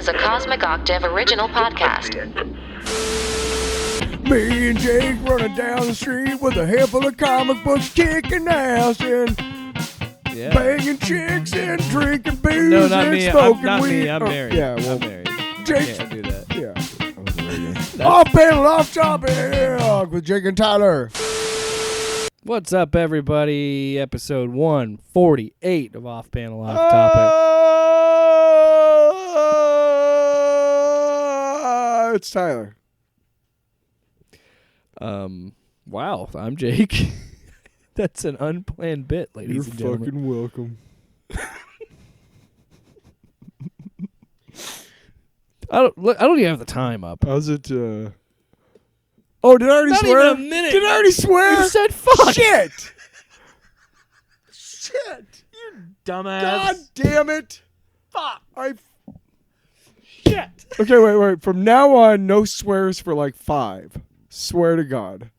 is a Cosmic Octave original podcast. Me and Jake running down the street with a handful of comic books, kicking ass and banging chicks and drinking booze No, not and me. smoking Not weed. me. I'm married. Yeah, well, I'm married. Jake. Can't do that. Yeah. Off panel, off topic with Jake and Tyler. What's up, everybody? Episode 148 of Off Panel, Off Topic. It's Tyler. Wow, I'm Jake. That's an unplanned bit, ladies and You're gentlemen. fucking welcome. I don't even have the time up. How's it? Oh, did I already Not swear? even a minute. Did I already swear? You said fuck. Shit. Shit. Dumbass. God damn it. Fuck. Shit. Okay, wait. From now on, no swears for like 5. Swear to God.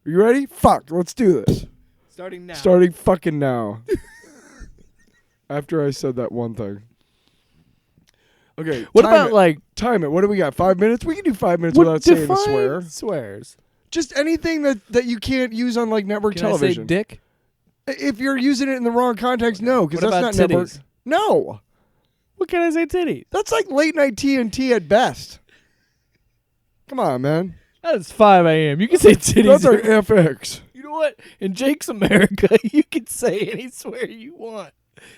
Are you ready? Fuck. Let's do this. Starting now. Starting fucking now. After I said that one thing. Okay. What about like time it? What do we got? 5 minutes? We can do 5 minutes without saying a swear. Swears. Just anything that you can't use on like network Can television. I say dick? If you're using it in the wrong context, no, because What that's about not network. titties? No. What can I say, titties? That's like late night TNT at best. Come on, man. That's 5 a.m. You can say titties. That's our FX. You know what? In Jake's America, you can say any swear you want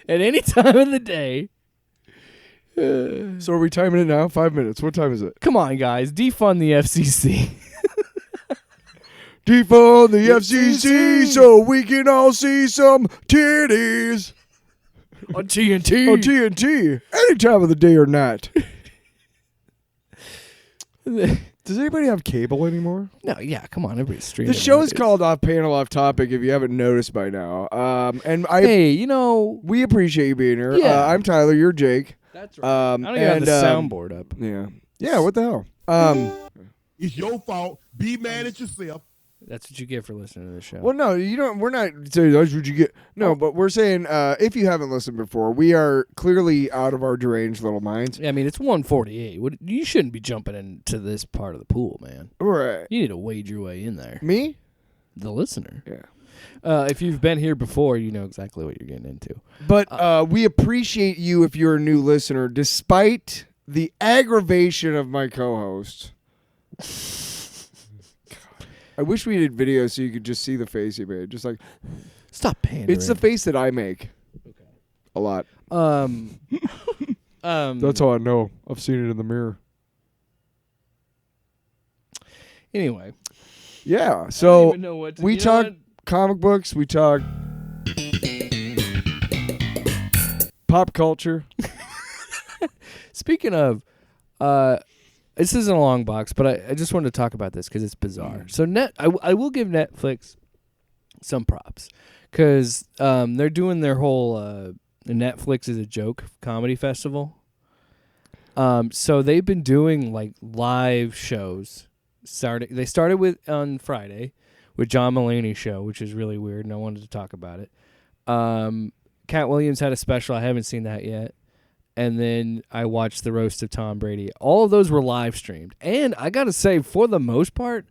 at any time of the day. So are we timing it now? 5 minutes. What time is it? Come on, guys. Defund the FCC. Defund the FCC so we can all see some titties. On TNT. On TNT. Any time of the day or night. Does anybody have cable anymore? No, yeah, come on. Everybody's streaming. The show is nowadays. called Off Panel, Off Topic, if you haven't noticed by now. Hey, you know. We appreciate you being here. Yeah. I'm Tyler. You're Jake. That's right. I don't even have the soundboard up. Yeah. Yeah, what the hell? It's your fault. Be mad at yourself. That's what you get for listening to the show. Well, no, you don't. We're not saying that's what you get. No, but we're saying if you haven't listened before, we are clearly out of our deranged little minds. Yeah, I mean, it's 148. You shouldn't be jumping into this part of the pool, man. Right. You need to wade your way in there. Me? The listener. Yeah. If you've been here before, you know exactly what you're getting into. But we appreciate you if you're a new listener, despite the aggravation of my co-host. I wish we did video so you could just see the face he made. Just like, Stop pandering. it's the face that I make. Okay. A lot. That's how I know. I've seen it in the mirror. Anyway. Yeah. I don't So even know what to, we you know talk what? comic books. We talk pop culture. Speaking of, this isn't a long box, but I just wanted to talk about this because it's bizarre. So I will give Netflix some props because they're doing their whole Netflix is a joke comedy festival. So they've been doing like live shows. They started with on Friday with John Mulaney's show, which is really weird, and I wanted to talk about it. Cat Williams had a special. I haven't seen that yet. And then I watched the roast of Tom Brady. All of those were live streamed. And I got to say, for the most part,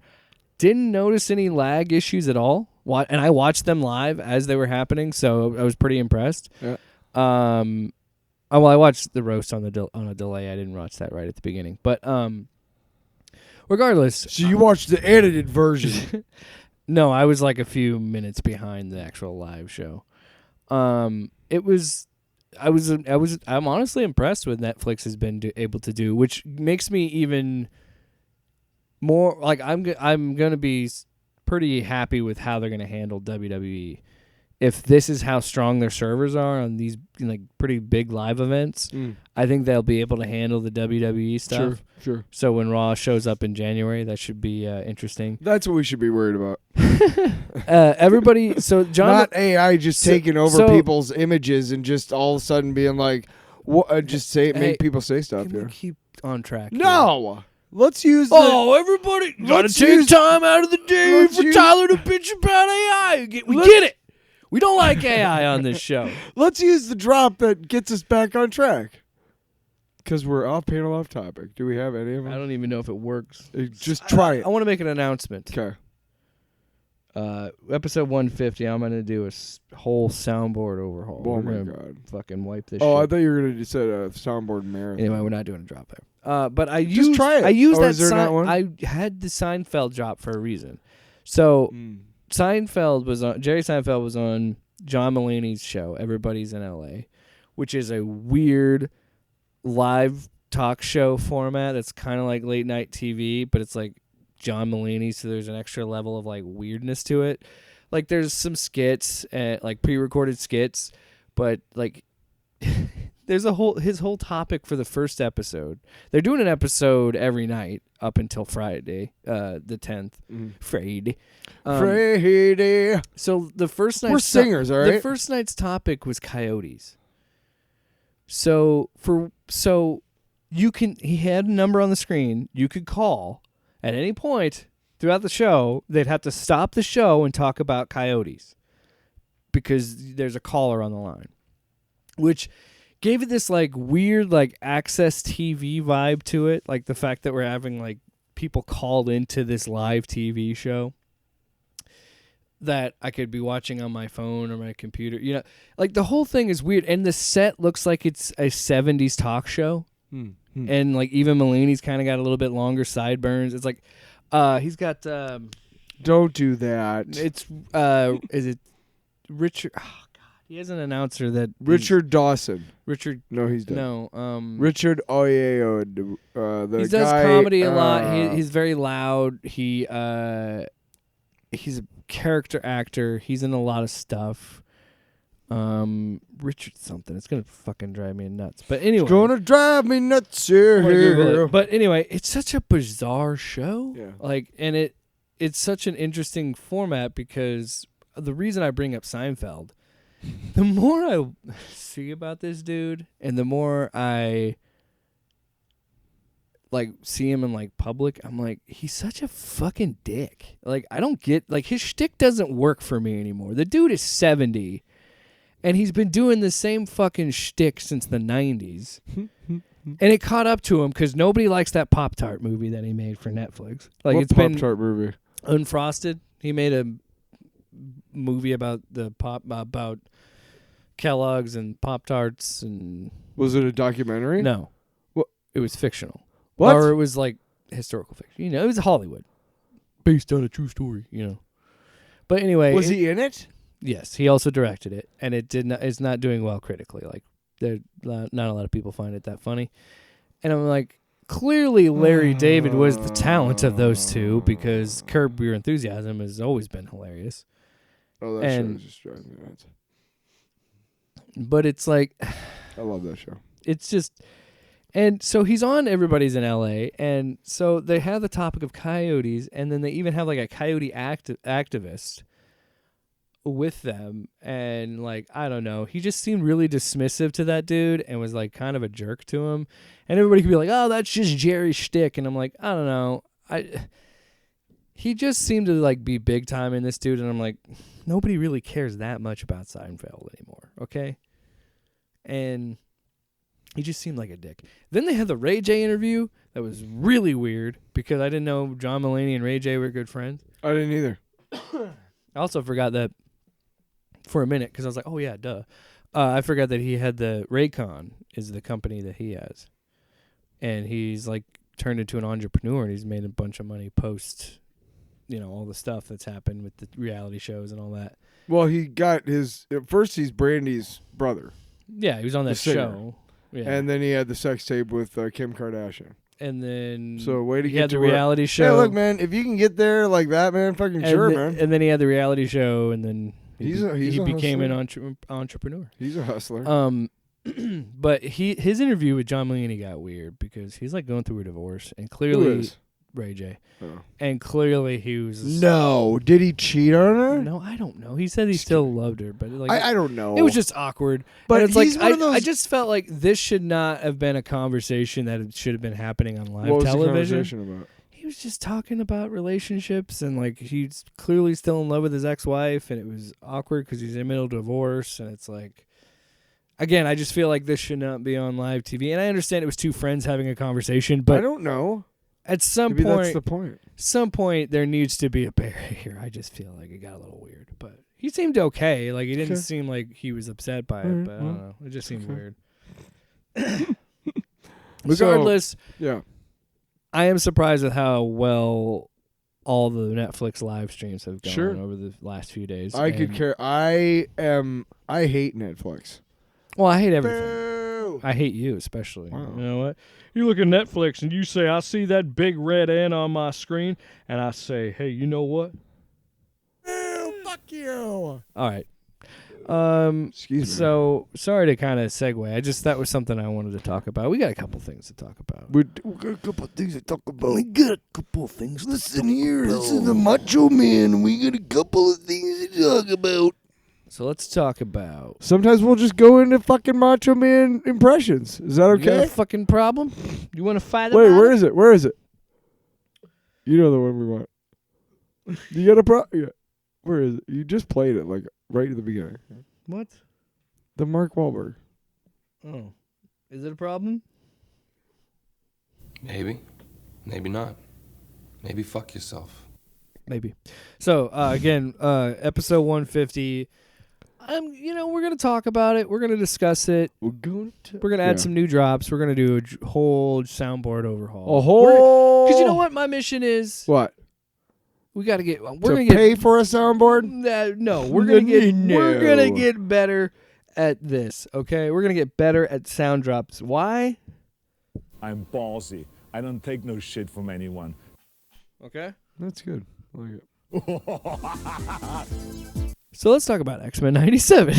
didn't notice any lag issues at all. And I watched them live as they were happening, so I was pretty impressed. Yeah. I watched the roast on a delay. I didn't watch that right at the beginning. But regardless. So you watched the edited version. No, I was like a few minutes behind the actual live show. I'm honestly impressed with Netflix has been able to do, which makes me even more like I'm gonna be pretty happy with how they're gonna handle WWE. If this is how strong their servers are on these like pretty big live events, I think they'll be able to handle the WWE stuff. Sure. So when Raw shows up in January, that should be interesting. That's what we should be worried about. Everybody, so John, not AI just taking over people's images and just all of a sudden being like, make people say stuff. Can we Yeah. keep on track? No, let's use. Everybody, gotta take time out of the day for Tyler to bitch about AI. We get it. We don't like AI on this show. Let's use the drop that gets us back on track. Because we're off panel, off topic. Do we have any of them? I don't even know if it works. Just try it. I want to make an announcement. Okay. Episode 150, I'm going to do a whole soundboard overhaul. Oh, We're my gonna God. Fucking wipe this Oh, shit. I thought you were going to say a soundboard marathon. Anyway, we're not doing a drop there. But I Just used, try it. I used that is there not one? I had the Seinfeld drop for a reason. So Jerry Seinfeld was on John Mulaney's show, Everybody's in LA, which is a weird live talk show format that's kind of like late night TV, but it's like John Mulaney, so there's an extra level of like weirdness to it. Like there's some skits, like pre-recorded skits, but like there's his whole topic for the first episode. They're doing an episode every night up until Friday, the 10th. Friday. Friday. So the first night We're singers, all right? The first night's topic was coyotes. So he had a number on the screen you could call at any point throughout the show. They'd have to stop the show and talk about coyotes because there's a caller on the line, which gave it this like weird like Access TV vibe to it, like the fact that we're having like people called into this live TV show that I could be watching on my phone or my computer. You know, like the whole thing is weird, and the set looks like it's a 70s talk show. And like even Mulaney's kind of got a little bit longer sideburns. It's like he's got don't do that. It's is it Richard? Oh God, he has an announcer that Richard Dawson. Richard. No, he's dead. No, Richard Oyeo. He does comedy a lot. He's very loud. He's a character actor. He's in a lot of stuff. Richard something. It's gonna fucking drive me nuts. But anyway, it's gonna drive me nuts here. But anyway, it's such a bizarre show. Yeah. Like, and it's such an interesting format because the reason I bring up Seinfeld, the more I see about this dude, and the more I like see him in like public, I'm like, he's such a fucking dick. Like, I don't get, like, his shtick doesn't work for me anymore. The dude is 70. And he's been doing the same fucking shtick since the 90s. And it caught up to him because nobody likes that Pop-Tart movie that he made for Netflix. Like, what it's been Pop-Tart movie? Unfrosted. He made a movie about about Kellogg's and Pop-Tarts and... Was it a documentary? No. What? It was fictional. What? Or it was like historical fiction. You know, it was Hollywood. Based on a true story, you know. But anyway... Was he in it? Yes, he also directed it, and it's not doing well critically. Like, not a lot of people find it that funny. And I'm like, clearly Larry David was the talent of those two because Curb Your Enthusiasm has always been hilarious. Oh, that show just driving me nuts. But it's like, I love that show. It's just, and so he's on Everybody's in LA, and so they have the topic of coyotes, and then they even have like a coyote activist with them, and like, I don't know, he just seemed really dismissive to that dude and was like kind of a jerk to him, and everybody could be like, oh, that's just Jerry's shtick, and I'm like, I don't know, he just seemed to like be big time in this dude, and I'm like, nobody really cares that much about Seinfeld anymore, okay? And he just seemed like a dick. Then they had the Ray J interview that was really weird because I didn't know John Mulaney and Ray J were good friends. I didn't either. I also forgot that for a minute because I was like, oh, yeah, duh. I forgot that he had the Raycon is the company that he has. And he's like turned into an entrepreneur and he's made a bunch of money post, you know, all the stuff that's happened with the reality shows and all that. Well, he got his, at first he's Brandy's brother. Yeah, he was on that show. Yeah. And then he had the sex tape with Kim Kardashian. And then so way to he get had to the reality show. Hey, look, man, if you can get there like that, man, fucking sure, man. And then he had the reality show, and then he became hustler. an entrepreneur. He's a hustler. But his interview with John Mulaney got weird because he's like going through a divorce, and clearly Who is? Ray J. Oh. And clearly he was No, did he cheat on her? No, I don't know. He said he still loved her, but like I don't know. It was just awkward. But and it's he's like one of those... I just felt like this should not have been a conversation that it should have been happening on live what was television. the conversation about? He was just talking about relationships and like he's clearly still in love with his ex-wife, and it was awkward because he's in the middle of divorce, and it's like Again, I just feel like this should not be on live TV. And I understand it was two friends having a conversation, but I don't know. at some Maybe point, that's the point. some point there needs to be a barrier. I just feel like it got a little weird, but he seemed okay. Like he didn't seem like he was upset by it, but I don't know. It just seemed weird. Regardless, yeah, I am surprised at how well all the Netflix live streams have gone over the last few days. I could care. I hate Netflix. Well, I hate everything. Boo! I hate you especially. Wow. You know what? You look at Netflix and you say, I see that big red N on my screen, and I say, hey, you know what? Boo! Fuck you! All right. Excuse me. So, sorry to kind of segue. That was something I wanted to talk about. We got a couple things to talk about. We got a couple of things to talk about. We got a couple of things. Listen here, this is the Macho Man. We got a couple of things to talk about. So let's talk about. Sometimes we'll just go into fucking Macho Man impressions. Is that You got okay? a fucking problem? You want to fight Wait, about where it? is it? Where is it? You know the one we want. You got a problem? Yeah. Where is it? You just played it like right at the beginning. What? The Mark Wahlberg. Oh. Is it a problem? Maybe. Maybe not. Maybe fuck yourself. Maybe. So, again, episode 150. We're going to talk about it. We're going to discuss it. We're going to add some new drops. We're going to do a whole soundboard overhaul. A whole. Because you know what my mission is? What? We got to get. We're To going to pay get. for a soundboard? No, we're going to get. No. We're going to get better at this. Okay, we're going to get better at sound drops. Why? I'm ballsy. I don't take no shit from anyone. Okay. That's good. I like it. So let's talk about X-Men 97.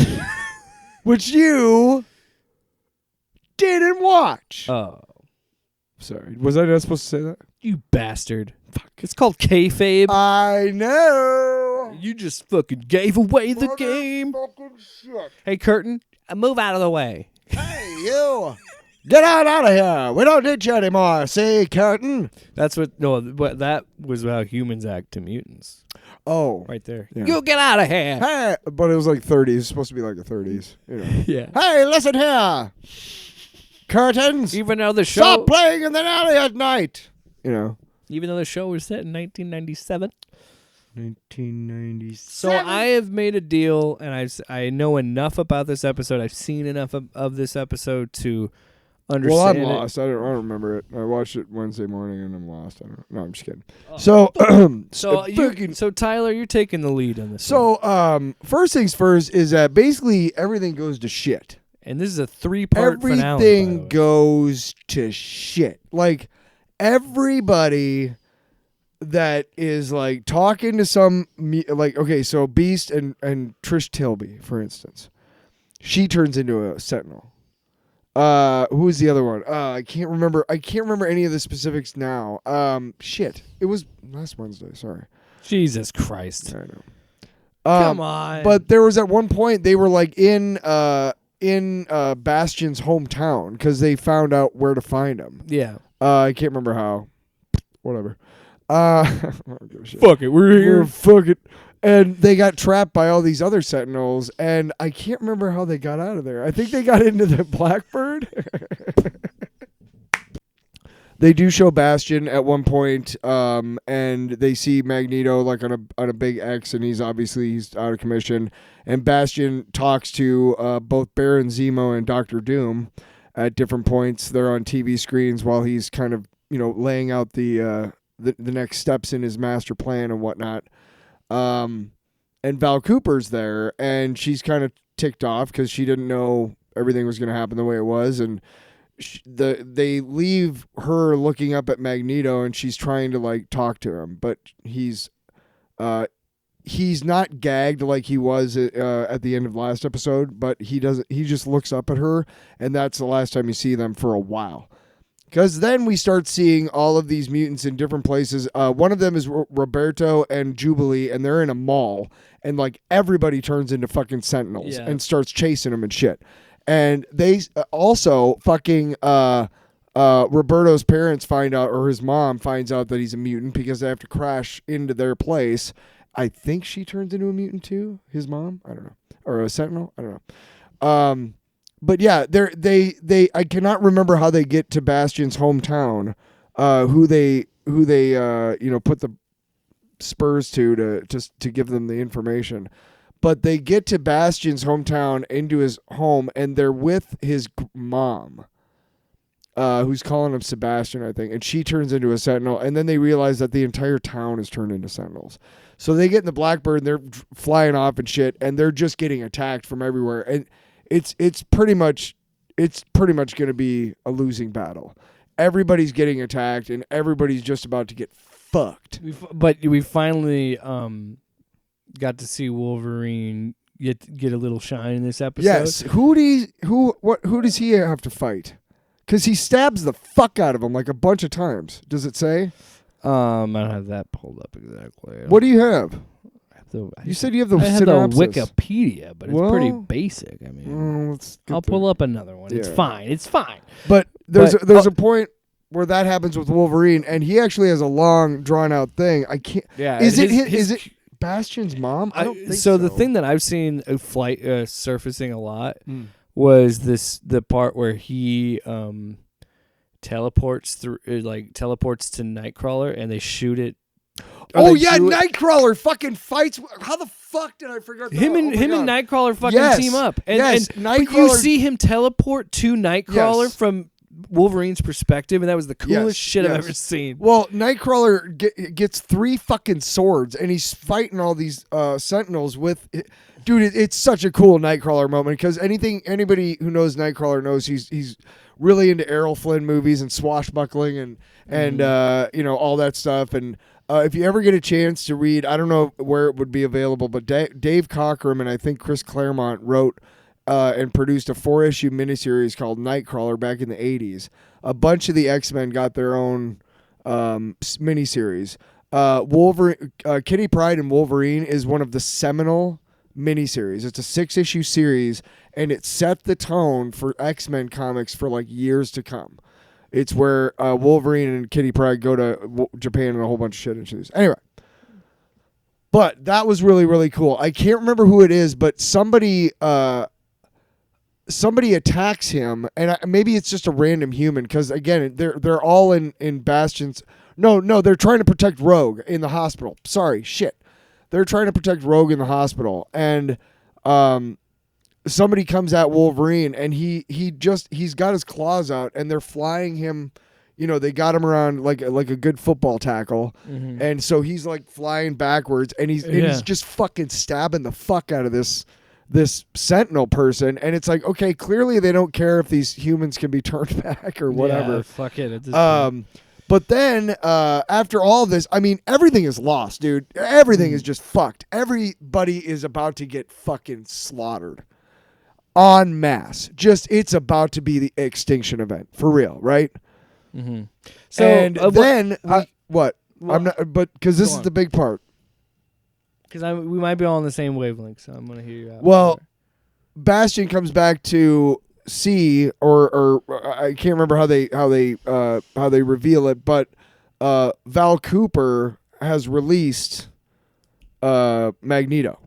Which you didn't watch. Oh, Sorry. Was I not supposed to say that? you bastard! Fuck. It's called kayfabe. I know. You just fucking gave away the game. Shit. Hey, Curtin, move out of the way. Hey, you. Get out of here. We don't need you anymore. See, Curtin? That's what. No, but that was how humans act to mutants. Oh. Right there. Yeah. You get out of here. Hey, but it was like 30s. It's supposed to be like the 30s. You know. Yeah. Hey, listen here. Curtains. Even though the show. Stop playing in the alley at night. You know. Even though the show was set in 1997. 1997. So I have made a deal, and I know enough about this episode. I've seen enough of this episode to understand. Well, I'm it. lost. I don't remember it. I watched it Wednesday morning and I'm lost. I don't know. No, I'm just kidding. So Tyler, you're taking the lead on this. So first things first is that basically everything goes to shit. And this is a 3-part finale. Everything goes to shit. Like everybody that is like talking to some okay, so Beast and Trish Tilby, for instance, she turns into a Sentinel. Who is the other one? I can't remember any of the specifics now. Shit. It was last Wednesday, sorry. Jesus Christ. I know. Come on. But there was at one point they were like in Bastion's hometown because they found out where to find him. Yeah. I can't remember how. Whatever. I don't give a shit. Fuck it. We're here. Fuck it. And they got trapped by all these other Sentinels, and I can't remember how they got out of there. I think they got into the Blackbird. They do show Bastion at one point, and they see Magneto like on a big X, and he's out of commission. And Bastion talks to both Baron Zemo and Doctor Doom at different points. They're on TV screens while he's kind of laying out the next steps in his master plan and whatnot. And Val Cooper's there, and she's kind of ticked off because she didn't know everything was going to happen the way it was, and they leave her looking up at Magneto, and she's trying to like talk to him, but he's not gagged like he was at the end of last episode, but he just looks up at her, and that's the last time you see them for a while. Because then we start seeing all of these mutants in different places. One of them is Roberto and Jubilee, and they're in a mall. And, like, everybody turns into fucking Sentinels and starts chasing them and shit. And they also fucking Roberto's parents find out, or his mom finds out that he's a mutant because they have to crash into their place. I think she turns into a mutant too, his mom. I don't know. Or a Sentinel. I don't know. But yeah, they I cannot remember how they get to Bastion's hometown, who they put the spurs to give them the information. But they get to Bastion's hometown, into his home, and they're with his mom, who's calling him Sebastian, I think, and she turns into a sentinel, and then they realize that the entire town is turned into sentinels. So they get in the Blackbird, and they're flying off and shit, and they're just getting attacked from everywhere, and it's pretty much going to be a losing battle. Everybody's getting attacked, and everybody's just about to get fucked. But we finally got to see Wolverine get a little shine in this episode. Yes. Who does he have to fight? Because he stabs the fuck out of him like a bunch of times. Does it say? I don't have that pulled up exactly. What do you have? You said you have the I have synopsis. the Wikipedia, but it's pretty basic. I mean, I'll pull up another one. Yeah. It's fine. But there's a point where that happens with Wolverine, and he actually has a long, drawn out thing. I can't. Yeah. Is it Bastion's mom? I don't think so. The thing that I've seen surfacing a lot was the part where he teleports to Nightcrawler, and they shoot it. Nightcrawler fucking fights. How the fuck did I forget that? Him and Nightcrawler fucking team up. And but you see him teleport to Nightcrawler from Wolverine's perspective, and that was the coolest shit I've ever seen. Well, Nightcrawler gets 3 fucking swords, and he's fighting all these Sentinels with. Dude, it's such a cool Nightcrawler moment, because anybody who knows Nightcrawler knows he's really into Errol Flynn movies and swashbuckling and all that stuff. And if you ever get a chance to read, I don't know where it would be available, but Dave Cockrum and I think Chris Claremont wrote and produced a 4-issue miniseries called Nightcrawler back in the 80s. A bunch of the X-Men got their own miniseries. Wolverine, Kitty Pryde and Wolverine is one of the seminal miniseries. It's a 6-issue series, and it set the tone for X-Men comics for like years to come. It's where Wolverine and Kitty Pryde go to Japan and a whole bunch of shit introduced. Anyway, but that was really, really cool. I can't remember who it is, but somebody attacks him, and maybe it's just a random human, because again, they're all in Bastion's. No, they're trying to protect Rogue in the hospital. Sorry, shit. They're trying to protect Rogue in the hospital, and somebody comes at Wolverine, and he's got his claws out, and they're flying him. They got him around like a good football tackle, and so he's like flying backwards, and he's just fucking stabbing the fuck out of this Sentinel person, and it's like, okay, clearly they don't care if these humans can be turned back or whatever. Yeah, fuck it. At this point. But then after all this, I mean, everything is lost, dude. Everything is just fucked. Everybody is about to get fucking slaughtered en masse. It's about to be the extinction event for real, right? Mm-hmm. So and then what? I'm not, but because this is the big part. Because we might be all on the same wavelength, so I'm gonna hear you out. Well, Bastion comes back to see, or I can't remember how they reveal it, but Val Cooper has released Magneto.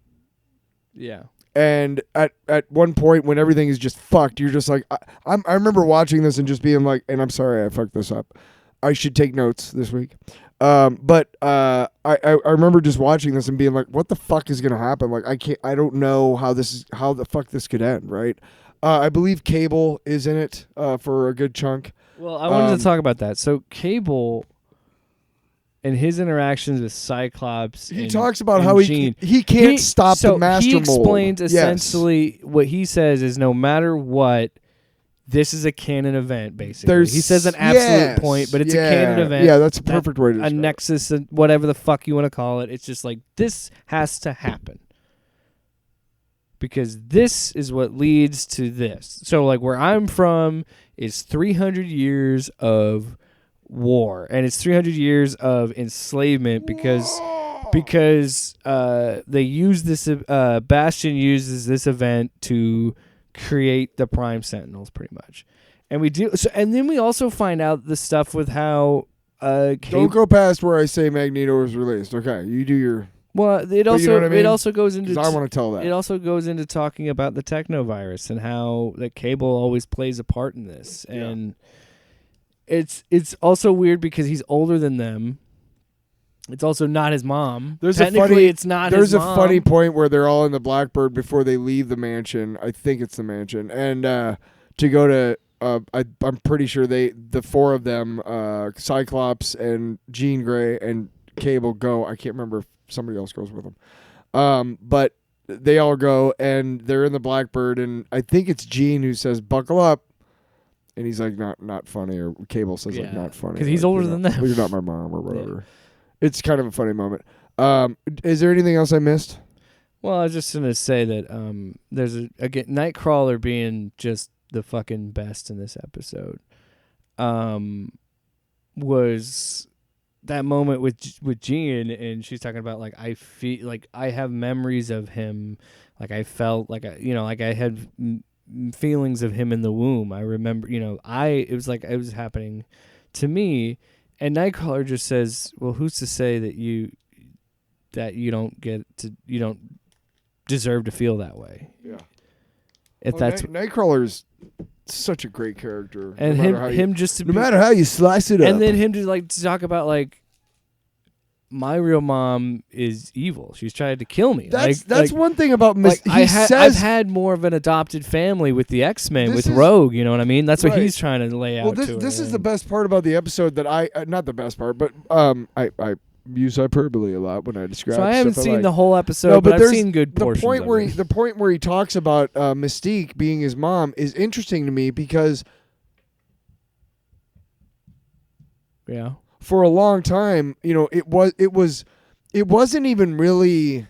Yeah. And at one point when everything is just fucked, you're just like, I remember watching this and just being like, and I'm sorry I fucked this up. I should take notes this week. But I remember just watching this and being like, what the fuck is gonna happen? Like I don't know how the fuck this could end, right? I believe Cable is in it for a good chunk. Well, I wanted to talk about that. So Cable and his interactions with Cyclops, he talks about how Jean, he can't stop the Master Mold. He explains essentially what he says is no matter what, this is a canon event, basically. He says an absolute point, but it's a canon event. Yeah, that's a perfect way to describe it. A nexus, whatever the fuck you want to call it. It's just like, this has to happen. Because this is what leads to this. So, like, where I'm from is 300 years of war. And it's 300 years of enslavement because they use this, Bastion uses this event to create the Prime Sentinels, pretty much. And we do, so, and then we also find out the stuff with how... don't go past where I say Magneto was released. Okay, you do your... Well, it you know also what I mean? it also goes 'Cause into I want to tell that. it also goes into talking about the technovirus and how the Cable always plays a part in this, and it's also weird because he's older than them. It's also not his mom. Technically, it's not his mom. There's a funny point where they're all in the Blackbird before they leave the mansion. I think it's the mansion, and to go to. I'm pretty sure the four of them, Cyclops and Jean Grey and Cable go. I can't remember if somebody else goes with them. But they all go and they're in the Blackbird, and I think it's Jean who says, "Buckle up," and he's like, "Not funny," or Cable says like, "Not funny," because he's older than them. You're not my mom or whatever. It's kind of a funny moment. Is there anything else I missed? Well, I was just gonna say that there's again Nightcrawler being just the fucking best in this episode. Was that moment with Jean, and she's talking about like I feel like I have memories of him, like I felt like I had feelings of him in the womb. I remember, it was like it was happening to me, and Nightcrawler just says, "Well, who's to say that you don't deserve to feel that way?" Yeah. If that's Nightcrawler's such a great character, and no matter how you slice it up, and then him to talk about like my real mom is evil. She's trying to kill me. That's one thing about I've had more of an adopted family with the X-Men with Rogue. You know what I mean? That's what he's trying to lay out. Well, this is the best part about the episode that not the best part, but I use hyperbole a lot when I describe. So I haven't stuff seen the whole episode, but I've seen good portions. The point where he talks about Mystique being his mom is interesting to me because, for a long time, it wasn't even really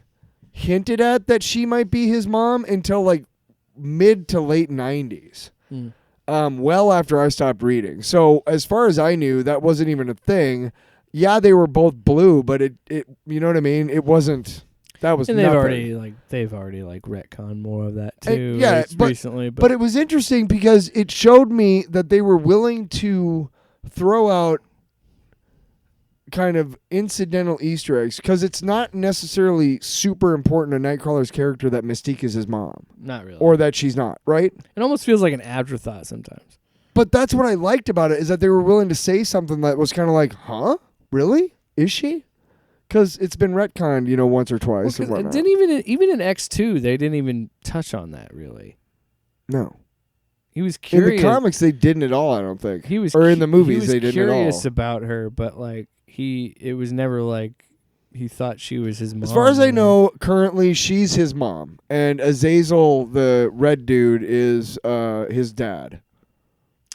hinted at that she might be his mom until like mid to late 90s. Well after I stopped reading. So as far as I knew, that wasn't even a thing. Yeah, they were both blue, but it you know what I mean? It wasn't. That was. And they've already retconned more of that too. Recently, but it was interesting because it showed me that they were willing to throw out kind of incidental Easter eggs because it's not necessarily super important to Nightcrawler's character that Mystique is his mom. Not really. Or that she's not, right? It almost feels like an afterthought sometimes. But that's what I liked about it is that they were willing to say something that was kind of like, huh? Really? Is she? Because it's been retconned, once or twice. Well, and didn't even in X2, they didn't even touch on that really. No. He was curious. In the comics, they didn't at all. I don't think. He was, or in the movies, they didn't at all. He was curious about her, but it was never like he thought she was his mom. As far as I know, currently she's his mom, and Azazel, the red dude, is his dad.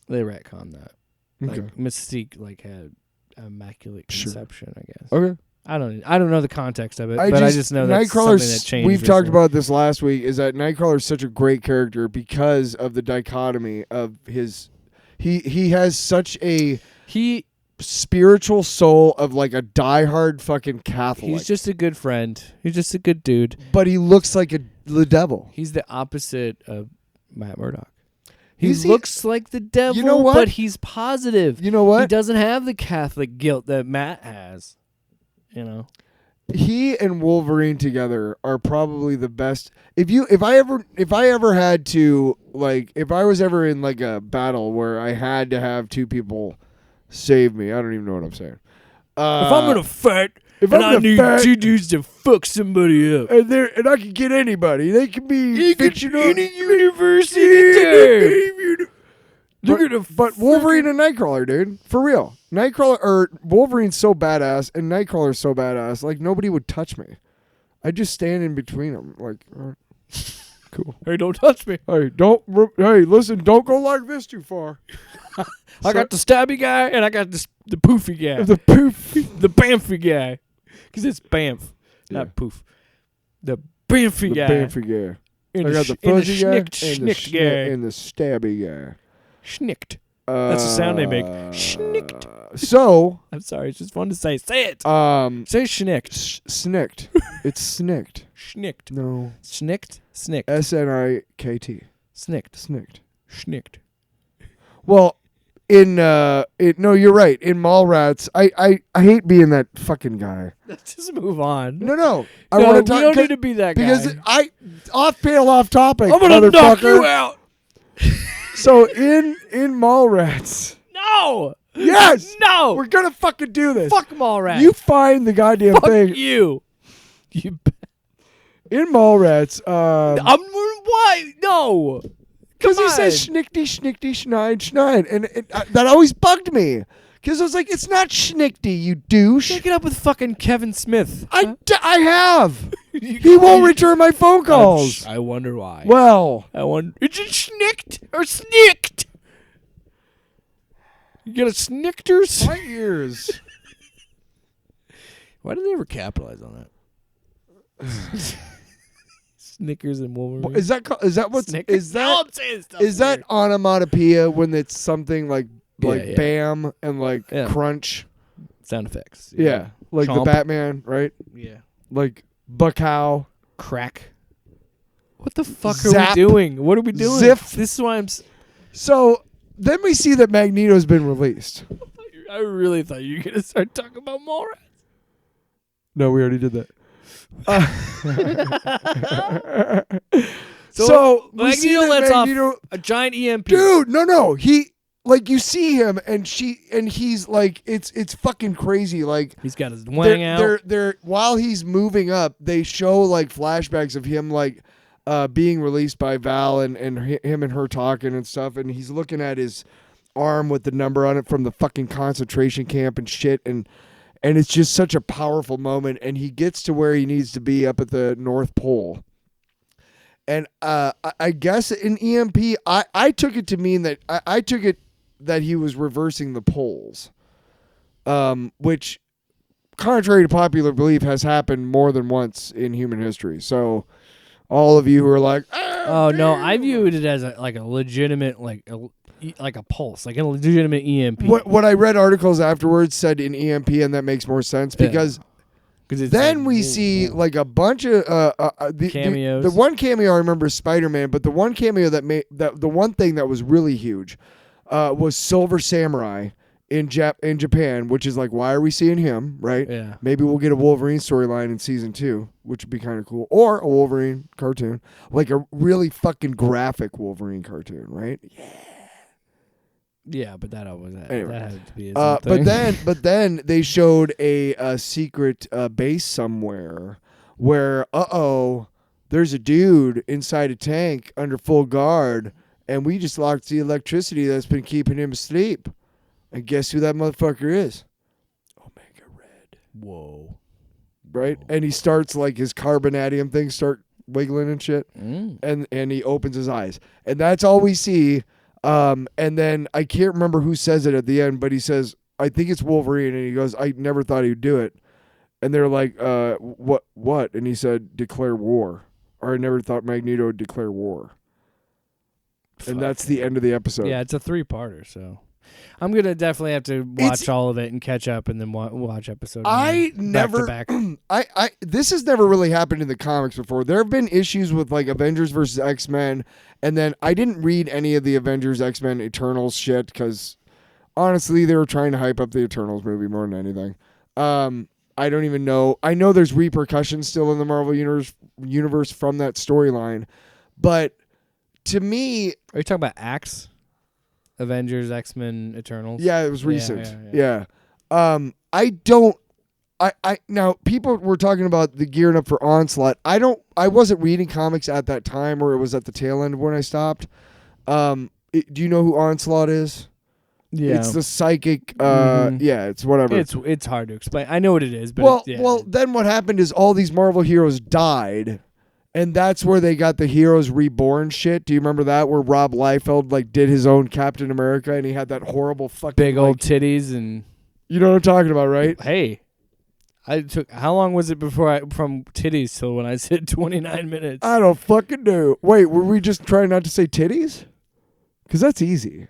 They retconned that. Okay. Mystique had immaculate conception, I guess. Okay. I don't know the context of it, but I just know that's something that changed. We've talked about this last week, is that Nightcrawler is such a great character because of the dichotomy of his. He has such a spiritual soul of like a diehard fucking Catholic. He's just a good friend. He's just a good dude. But he looks like the devil. He's the opposite of Matt Murdock. He looks like the devil, you know what? But he's positive. You know what? He doesn't have the Catholic guilt that Matt has. He and Wolverine together are probably the best. If I ever had to, if I was ever in like a battle where I had to have two people save me, I don't even know what I'm saying. If I'm gonna fight, I need two dudes to fuck somebody up, and I can get anybody. They can be fictional. Any university. But Wolverine and Nightcrawler, dude, for real. Wolverine's so badass, and Nightcrawler's so badass. Like nobody would touch me. I'd just stand in between them, like, all right. Cool. Hey, don't touch me. Hey, listen, don't go like this too far. I got the stabby guy, and I got the poofy guy. The Bamfy guy, because it's Bamf, not poof. The Bamfy guy. The Bamfy guy. I got the fuzzy guy and the stabby guy. Schnicked. That's the sound they make. Schnicked. So I'm sorry, it's just fun to say. Say it. Say schnicked. Snicked. It's snicked. Schnicked. No. Snicked. SNIKT. Snicked. Snicked. Schnicked. Well, no, you're right. In Mallrats, I hate being that fucking guy. Let's just move on. No. I No, want to we talk don't need to be that guy. because off topic. I'm gonna knock you motherfucker. out. So in Mallrats, No. yes, No. we're gonna fucking do this. Fuck Mallrats. You find the goddamn Fuck thing you. You. in Mallrats. Why? No. Because he Come says on. schnickty, schnickty, schneid, schneid. And that always bugged me. Because I was like, it's not schnickty, you douche. Take it up with fucking Kevin Smith. I have. He won't return my phone calls. I wonder why. Well, I wonder. Is it schnicked or snicked? You got a snickers? my ears. Why did they ever capitalize on that? Snickers and Wolverine. Is that what's Snickers? is Now that I'm saying stuff is that weird. onomatopoeia when it's something like Yeah. bam and like Yeah. crunch? Sound effects? Yeah, like the Chomp. Batman, right? Yeah. Like buckow. Crack. What the fuck Zap. are we doing? What are we doing? Ziff. This is why I'm. So then we see that Magneto's been released. I really thought you were gonna start talking about Mallrats. No, we already did that. So, So we see Magneto that lets Magneto, off a giant EMP. dude. No, he like you see him and he's like it's fucking crazy. Like He's got his wang out. they're while he's moving up, they show like flashbacks of him like being released by Val and him and her talking and stuff, and he's looking at his arm with the number on it from the fucking concentration camp and shit, and it's just such a powerful moment, and he gets to where he needs to be up at the North Pole. And I guess in EMP, I took it to mean that I took it that he was reversing the poles, which, contrary to popular belief, has happened more than once in human history. So, all of you who are like, Oh no, I viewed it as a legitimate like a pulse, like a legitimate EMP. what I read articles afterwards said in EMP, and that makes more sense because. Because Then we see like a bunch of Cameos. The one cameo I remember is Spider-Man, but the one cameo the one thing that was really huge was Silver Samurai in Japan, which is like, why are we seeing him, right? Yeah. Maybe we'll get a Wolverine storyline in season 2, which would be kind of cool, or a Wolverine cartoon, like a really fucking graphic Wolverine cartoon, right? Yeah, but that always Anyway. that had to be his own thing. But then they showed a secret base somewhere where there's a dude inside a tank under full guard, and we just locked the electricity that's been keeping him asleep. And guess who that motherfucker is? Omega Red. Whoa. Right? And he starts like his carbonadium things start wiggling and shit, and he opens his eyes, and that's all we see. And then I can't remember who says it at the end, but he says, I think it's Wolverine, and he goes, I never thought he'd do it. And they're like, what? And he said, declare war. Or I never thought Magneto would declare war. And that's the end of the episode. Yeah, it's a 3-parter, so I'm gonna definitely have to watch all of it and catch up, and then watch episode. I never, back to I this has never really happened in the comics before. There have been issues with like Avengers versus X-Men, and then I didn't read any of the Avengers X-Men Eternals shit because honestly they were trying to hype up the Eternals movie more than anything. I don't even know. I know there's repercussions still in the Marvel universe from that storyline, but to me, Are you talking about Axe? Avengers, X-Men, Eternals? yeah, it was recent. Yeah. I don't. I now people were talking about the gearing up for Onslaught. I wasn't reading comics at that time, or it was at the tail end when I stopped. Do you know who Onslaught is? Yeah. It's the psychic. Yeah, it's whatever. It's hard to explain. I know what it is, but well, then what happened is all these Marvel heroes died, and that's where they got the Heroes Reborn shit. Do you remember that, where Rob Liefeld like did his own Captain America, and he had that horrible fucking big old titties and. You know what I'm talking about, right? Hey, how long was it before from titties till when I said 29 minutes? I don't fucking know. Wait, were we just trying not to say titties? Because that's easy.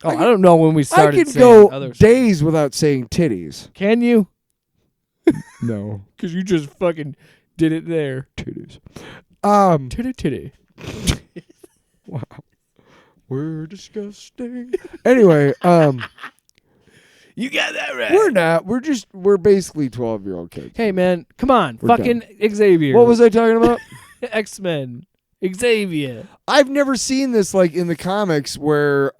I don't know when we started. I can saying go other days without saying titties. Can you? No. Because you just fucking did it there. Titties. Titty. Wow. We're disgusting. Anyway, You got that right. we're not. We're basically 12-year-old kids. Hey man, come on, We're fucking Xavier. What was I talking about? X-Men? Xavier. I've never seen this like in the comics where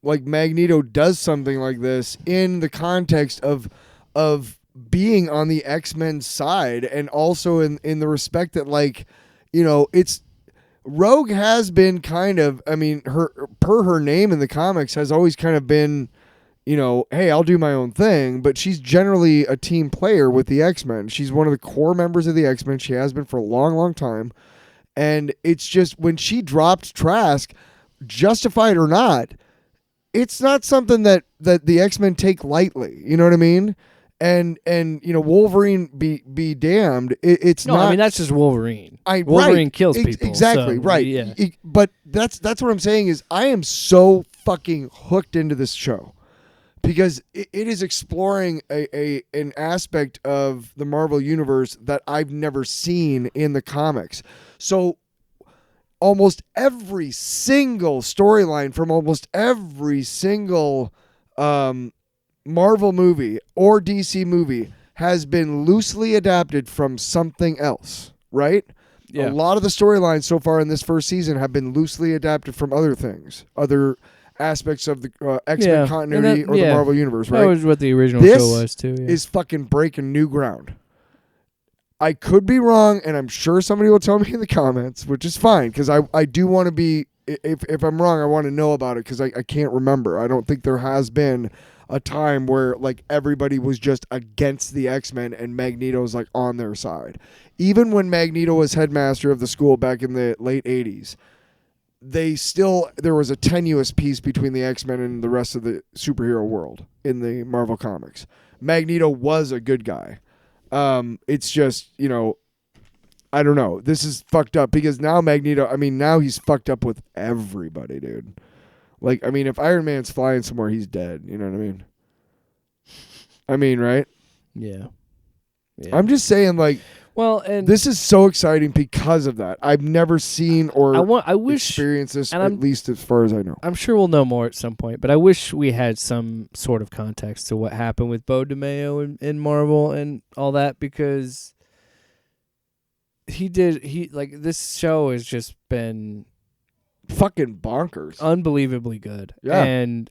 like Magneto does something like this in the context of being on the X-Men side, and also in the respect that, like, you know, it's Rogue has been kind of, I mean, her name in the comics has always kind of been, you know, hey, I'll do my own thing, but she's generally a team player with the X-Men. She's one of the core members of the X-Men. She has been for a long, long time. And it's just when she dropped Trask, justified or not, it's not something that the X-Men take lightly. You know what I mean? And you know, Wolverine be damned. It's No, not. I mean that's just Wolverine. Wolverine right. kills people. Exactly, so, right. Yeah. But that's what I'm saying is I am so fucking hooked into this show because it is exploring an aspect of the Marvel Universe that I've never seen in the comics. So almost every single storyline from almost every single Marvel movie or DC movie has been loosely adapted from something else, right? Yeah. A lot of the storylines so far in this first season have been loosely adapted from other things, other aspects of the X-Men continuity or the Marvel Universe, right? That was what the original This show was too. Yeah. is fucking breaking new ground. I could be wrong, and I'm sure somebody will tell me in the comments, which is fine, because I do want to be, if I'm wrong, I want to know about it, because I can't remember. I don't think there has been a time where like everybody was just against the X-Men and Magneto's like on their side. Even when Magneto was headmaster of the school back in the late 80s, there was a tenuous piece between the X-Men and the rest of the superhero world in the Marvel comics. Magneto was a good guy. It's just, you know, I don't know. This is fucked up because now Magneto, I mean, now he's fucked up with everybody, dude. Like, I mean, if Iron Man's flying somewhere, he's dead. You know what I mean? I mean, right? Yeah. I'm just saying, like, well, and this is so exciting because of that. I've never seen or I wish experienced this, and at least as far as I know. I'm sure we'll know more at some point, but I wish we had some sort of context to what happened with Bo DeMeo in Marvel and all that, because this show has just been Fucking bonkers. unbelievably good. Yeah. And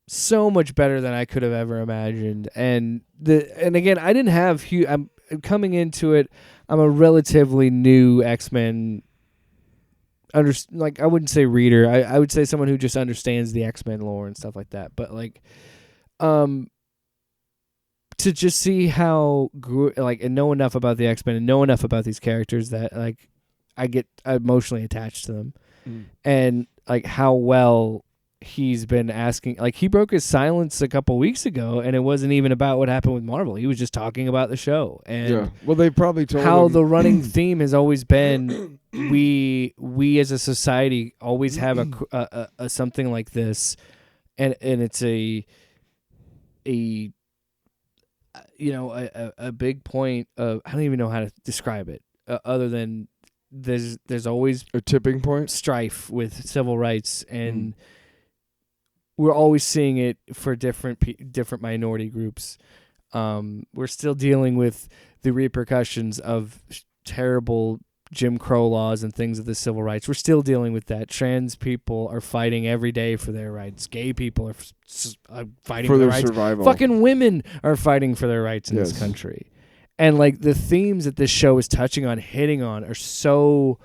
so much better than I could have ever imagined. And again, I didn't have I'm coming into it, I'm a relatively new X-Men I wouldn't say reader. I would say someone who just understands the X-Men lore and stuff like that. But like to just see how and know enough about the X-Men and know enough about these characters that like I get emotionally attached to them. And like how well he's been asking, like he broke his silence a couple weeks ago and it wasn't even about what happened with Marvel. He was just talking about the show. And yeah. Well, they probably told how him the running theme has always been we as a society always have a something like this, and it's a big point of, I don't even know how to describe it other than there's always a tipping point, strife with civil rights, and we're always seeing it for different minority groups. We're still dealing with the repercussions of terrible Jim Crow laws and things of the civil rights. We're still dealing with that. Trans people are fighting every day for their rights. Gay people are fighting for their their rights. survival. Fucking women are fighting for their rights in this country. And like the themes that this show is touching on, hitting on, are so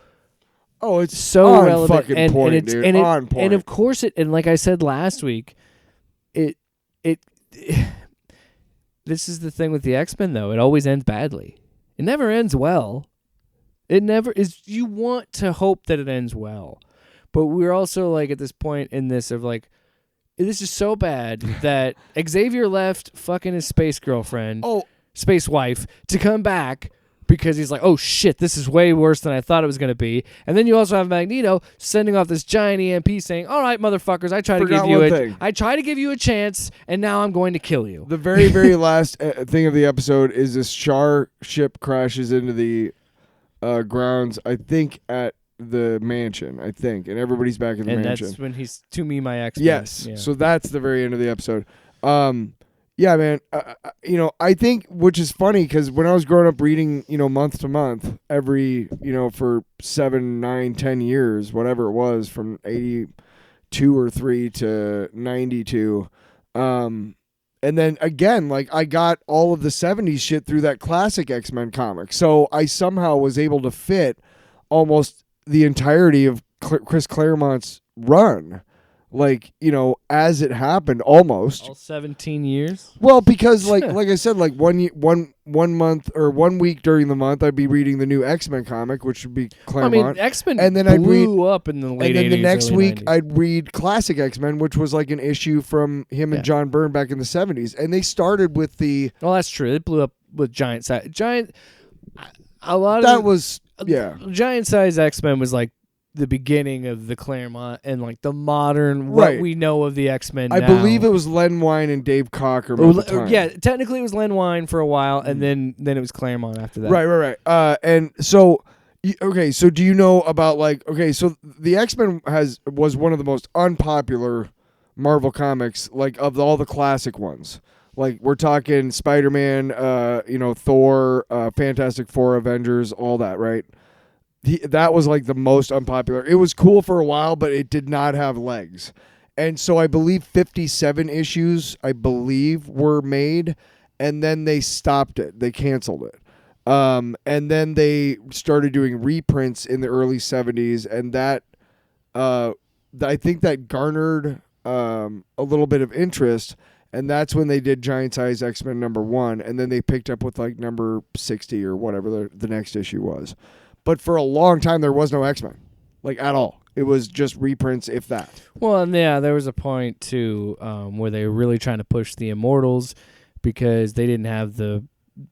it's so on relevant fucking and point, it's dude. and On point. and of course it, and like I said last week, it this is the thing with the X-Men though. It always ends badly. It never ends well. It never is. You want to hope that it ends well, but we're also like at this point in this of like, this is so bad that Xavier left fucking his space girlfriend, space wife, to come back because he's like, oh shit, this is way worse than I thought it was going to be. And then you also have Magneto sending off this giant EMP saying, all right, motherfuckers, I tried to give you a chance, and now I'm going to kill you. The very, very last thing of the episode is this Char ship crashes into the grounds, I think at the mansion, I think, and everybody's back in the And mansion. that's when he's to me my X-Men. Yes. Yeah. So that's the very end of the episode. Yeah, man. I think, which is funny because when I was growing up reading, month to month, every, for 7, 9, 10 years, whatever it was, from 82 or 3 to 92. And then again, like I got all of the 70s shit through that classic X-Men comic. So I somehow was able to fit almost the entirety of Chris Claremont's run. Like, as it happened, almost. All 17 years? Well, because like I said, like one month or 1 week during the month, I'd be reading the new X-Men comic, which would be Claremont. X-Men and then blew up in the late 80s. And then the next early week, 90s. I'd read classic X-Men, which was like an issue from him and John Byrne back in the 70s. And they started with the... Well, that's true. It blew up with Giant Size. Giant Size X-Men was like the beginning of the Claremont and like the modern what we know of the X-Men. I believe it was Len Wein and Dave Cockrum at the time. Yeah, technically it was Len Wein for a while, and then it was Claremont after that. Right. And so, okay, so do you know about so the X-Men was one of the most unpopular Marvel comics, like of all the classic ones. Like we're talking Spider-Man, Thor, Fantastic Four, Avengers, all that, right? That was like the most unpopular. It was cool for a while, but it did not have legs. And so I believe 57 issues, were made, and then they stopped it. They canceled it. And then they started doing reprints in the early 70s, and that I think that garnered a little bit of interest, and that's when they did Giant Size X-Men #1, and then they picked up with like number 60 or whatever the next issue was. But for a long time, there was no X-Men, like at all. It was just reprints, if that. Well, and there was a point too where they were really trying to push the Immortals because they didn't have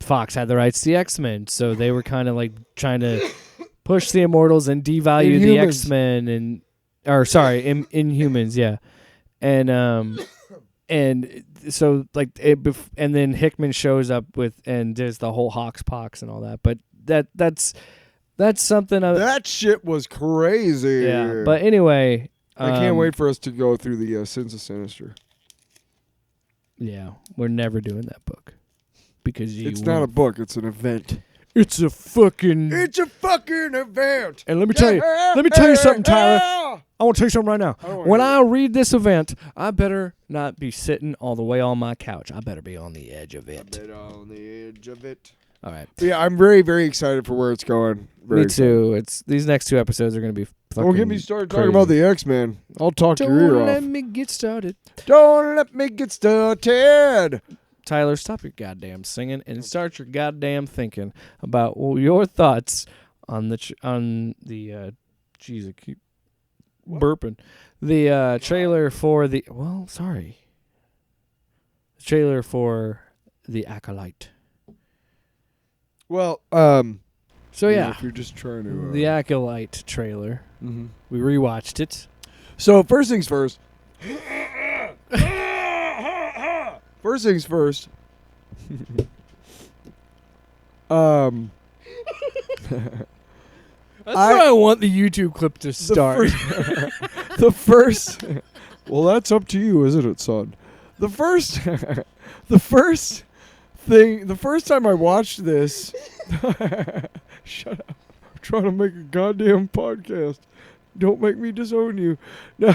Fox had the rights to the X-Men, so they were kind of like trying to push the Immortals and devalue the X-Men Inhumans, yeah, and so like and then Hickman shows up and there's the whole Hawks Pox and all that, but that's something. That shit was crazy. Yeah, but anyway, I can't wait for us to go through the Sins of Sinister. Yeah, we're never doing that book because it's not a book; it's an event. It's a fucking event. And let me tell you something, Tyler. I want to tell you something right now. When I read this event, I better not be sitting all the way on my couch. I better be on the edge of it. All right. Yeah, I'm very, very excited for where it's going. Me too. These next 2 episodes are going to be fucking Don't get me started crazy. talking about the X-Men. I'll talk your ear Don't off. let me get started. Don't let me get started. Tyler, stop your goddamn singing and start your goddamn thinking about your thoughts on the jeez, I keep burping. The trailer for the trailer for the Acolyte. Well, so yeah, if you're just trying to the Acolyte trailer. Mm-hmm. We rewatched it. So first things first. First things first. That's where I want the YouTube clip to start. The first. Well, that's up to you, isn't it, son? The first time I watched this. Shut up! I'm trying to make a goddamn podcast. Don't make me disown you. No.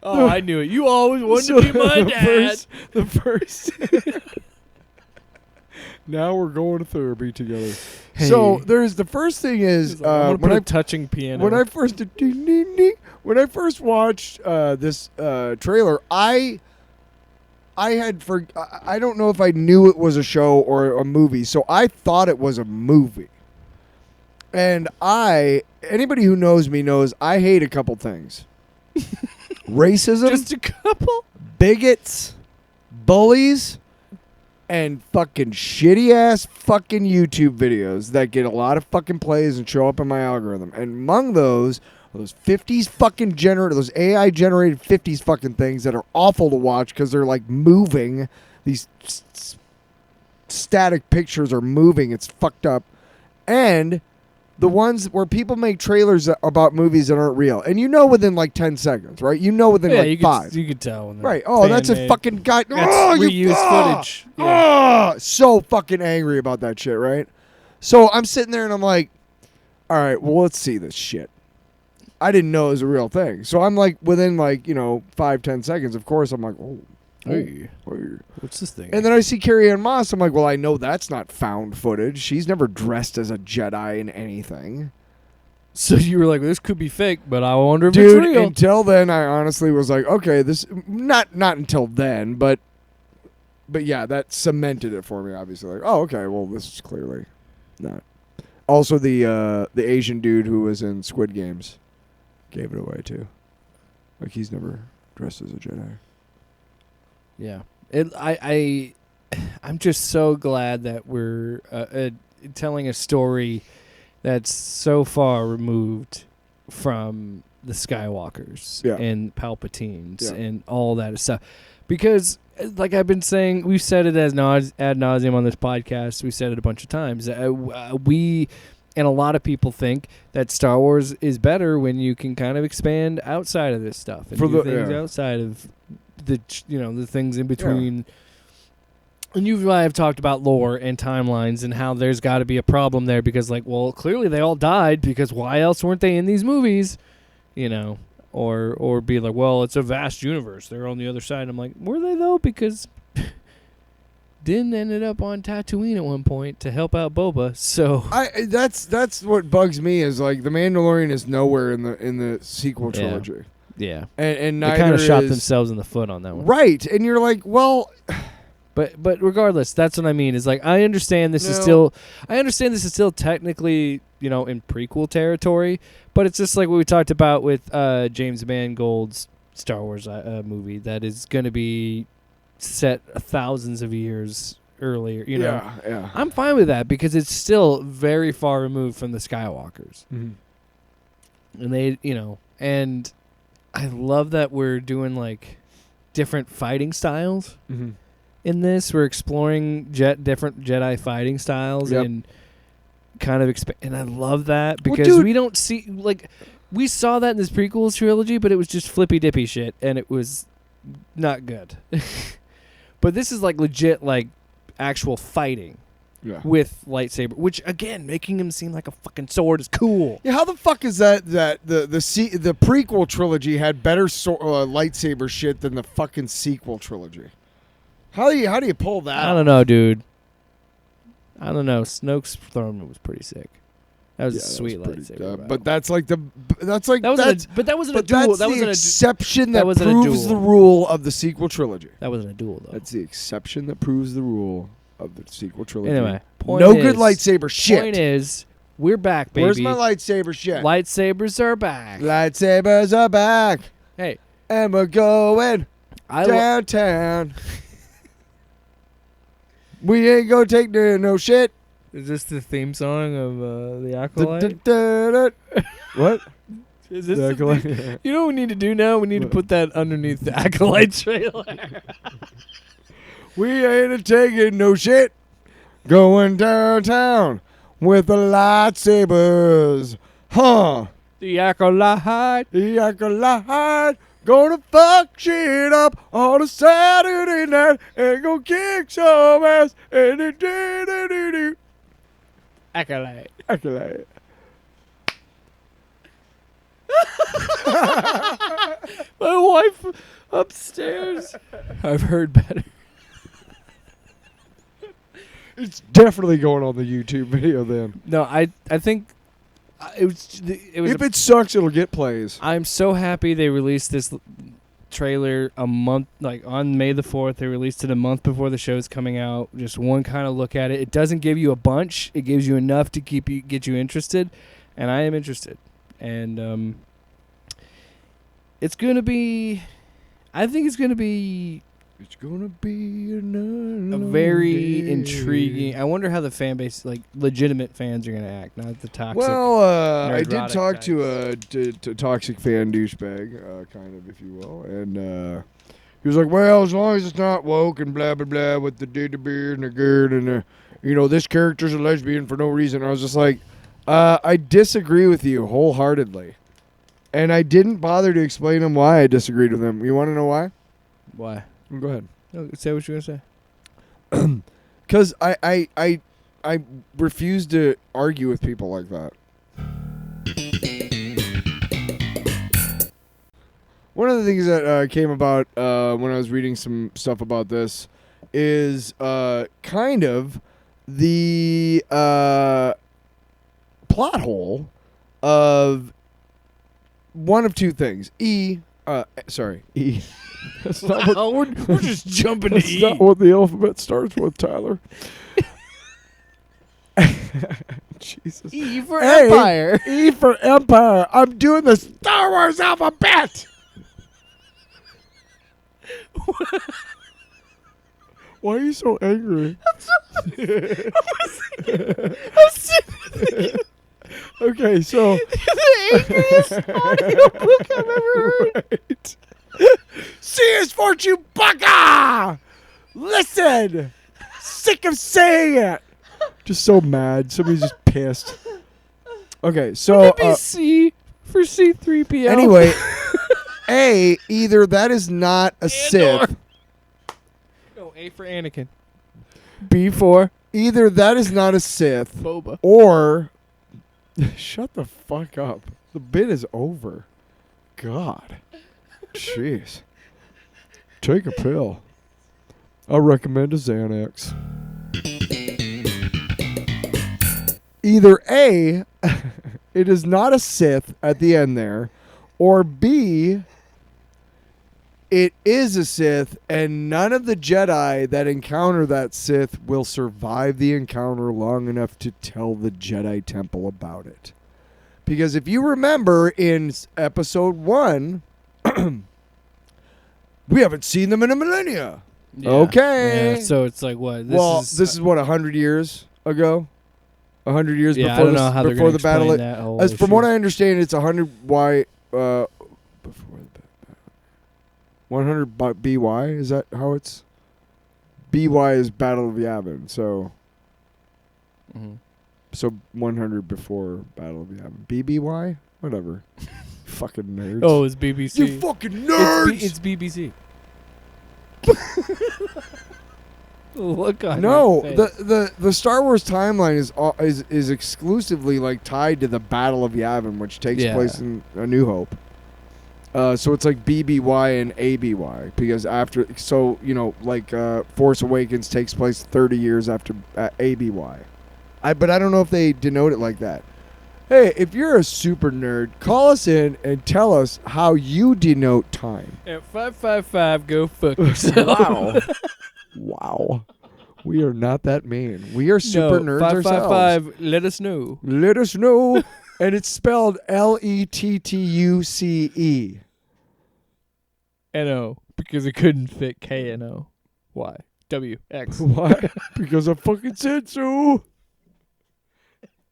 Oh, I knew it. You always wanted to be my dad. The first. Now we're going to therapy together. Hey. So there's the first thing is when I touching piano. When I first watched this trailer, I don't know if I knew it was a show or a movie, so I thought it was a movie. And anybody who knows me knows I hate a couple things. Racism, just a couple, bigots, bullies, and fucking shitty ass fucking YouTube videos that get a lot of fucking plays and show up in my algorithm. And among those 50s fucking those AI generated 50s fucking things that are awful to watch because they're like moving. These static pictures are moving. It's fucked up. And The ones where people make trailers about movies that aren't real. And you know within like 10 seconds, right? You know within like 5. You could tell. When Right. Oh, that's a fan-made. fucking guy. That's Oh, reused footage. Yeah. So fucking angry about that shit, right? So I'm sitting there and I'm like, all right, well, let's see this shit. I didn't know it was a real thing. So I'm like, within like, 5-10 seconds, of course, I'm like, oh. Hey, Hey. what's this thing? And then I see Carrie Ann Moss. I'm like, well, I know that's not found footage. She's never dressed as a Jedi in anything. So you were like, this could be fake, but I wonder if Dude, it's real. until then, I honestly was like, okay, this not until then, but yeah, that cemented it for me. Obviously, like, oh, okay, well, this is clearly not. Also, the Asian dude who was in Squid Games gave it away too. Like he's never dressed as a Jedi. Yeah, I'm just so glad that we're telling a story that's so far removed from the Skywalkers and Palpatines and all that stuff. Because, like I've been saying, we've said it ad nauseum on this podcast. We said it a bunch of times. We and a lot of people think that Star Wars is better when you can kind of expand outside of this stuff and do things outside of the things in between. And you and I have talked about lore and timelines and how there's got to be a problem there because, like, well, clearly they all died because why else weren't they in these movies? Or be like, well, it's a vast universe. They're on the other side. I'm like, were they though? Because Din ended up on Tatooine at one point to help out Boba. So that's what bugs me is like the Mandalorian is nowhere in the sequel trilogy. Yeah, and they neither kind of shot is, themselves in the foot on that one. Right, and you're like, well. But regardless, that's what I mean. Is like I understand this is still technically in prequel territory, but it's just like what we talked about with James Mangold's Star Wars movie that is going to be set thousands of years earlier. Yeah. I'm fine with that because it's still very far removed from the Skywalkers, and they and I love that we're doing like different fighting styles. Mm-hmm. In this, we're exploring different Jedi fighting styles and kind of and I love that because we don't see we saw that in this prequels trilogy, but it was just flippy dippy shit and it was not good. But this is like legit actual fighting with lightsaber, which again making him seem like a fucking sword is cool. Yeah, how the fuck is that the prequel trilogy had better lightsaber shit than the fucking sequel trilogy? How do you pull that? I don't know, dude. I don't know. Snoke's throne was pretty sick. That was a sweet lightsaber. But that wasn't a duel. That's the exception that wasn't a proves duel. the rule of the sequel trilogy. That wasn't a duel, though. That's the exception that proves the rule of the sequel trilogy. Anyway, good lightsaber shit. Point is, we're back, baby. Where's my lightsaber shit? Lightsabers are back. Lightsabers are back. Hey, and we're going downtown. We ain't gonna take no shit. Is this the theme song of the Acolyte? What? Is this the Acolyte? You know what we need to do now? We need to put that underneath the Acolyte trailer. We ain't taking no shit. Going downtown with the lightsabers. Huh. The Acolyte. The Acolyte. Gonna fuck shit up on a Saturday night and go kick some ass and do. Acolyte. My wife upstairs. I've heard better. It's definitely going on the YouTube video then. No, I think it was. If it sucks, it'll get plays. I'm so happy they released this trailer a month, on May the 4th. They released it a month before the show's coming out. Just one kind of look at it. It doesn't give you a bunch. It gives you enough to get you interested, and I am interested. And it's gonna be. I think it's gonna be. It's gonna be a very intriguing. I wonder how the fan base, legitimate fans, are gonna act, not the toxic. Well, I did talk types. to a toxic fan douchebag, kind of, if you will, and he was like, "Well, as long as it's not woke and blah blah blah with the beard and the gird and this character's a lesbian for no reason." I was just like, I disagree with you wholeheartedly. And I didn't bother to explain him why I disagreed with him. You want to know why? Why? Go ahead. No, say what you're going to say. Because I refuse to argue with people like that. One of the things that came about when I was reading some stuff about this is kind of the plot hole of one of two things. E. That's not what, we're just jumping to that's E. not what the alphabet starts with, Tyler. Jesus. E for Empire. E for Empire. I'm doing the Star Wars alphabet. Why are you so angry? Okay, so The angriest audiobook I've ever heard. right. C is for Chewbacca. Listen. Sick of saying it. Just so mad. Somebody's just pissed. Okay, so Maybe C for C-3PO. anyway, A, either that is not a Sith. No, A for Anakin. B for Either that is not a Sith, Boba. or shut the fuck up. The bit is over. God. Jeez. Take a pill. I recommend a Xanax. Either A, it is not a Sith at the end there, or B, it is a Sith, and none of the Jedi that encounter that Sith will survive the encounter long enough to tell the Jedi Temple about it. Because if you remember in episode 1, we haven't seen them in a millennia. Yeah. Okay. Yeah, so it's like what? This is what, 100 years ago? 100 years yeah, I before, don't know how they're before gonna the battle. explain that whole As from issue. what I understand, it's 100 Y. Before the 100 BY. Is that how it's? BY is Battle of Yavin. So Mhm. so 100 before Battle of Yavin. BBY, whatever. Fucking nerds. Oh, it's BBC. You fucking nerds. It's BBC. Look on No, your face. the Star Wars timeline is exclusively like tied to the Battle of Yavin, which takes Yeah. place in A New Hope. So it's like BBY and ABY because after, so you know, like Force Awakens takes place 30 years after ABY. But I don't know if they denote it like that. Hey, if you're a super nerd, call us in and tell us how you denote time. At 555, go fuck yourself. Wow. Wow. We are not that mean. We are super nerds 555, ourselves. let us know. Let us know. And it's spelled LETTUCE. N-O, because it couldn't fit K-N-O. Y. W. X. Why? Because I fucking said so.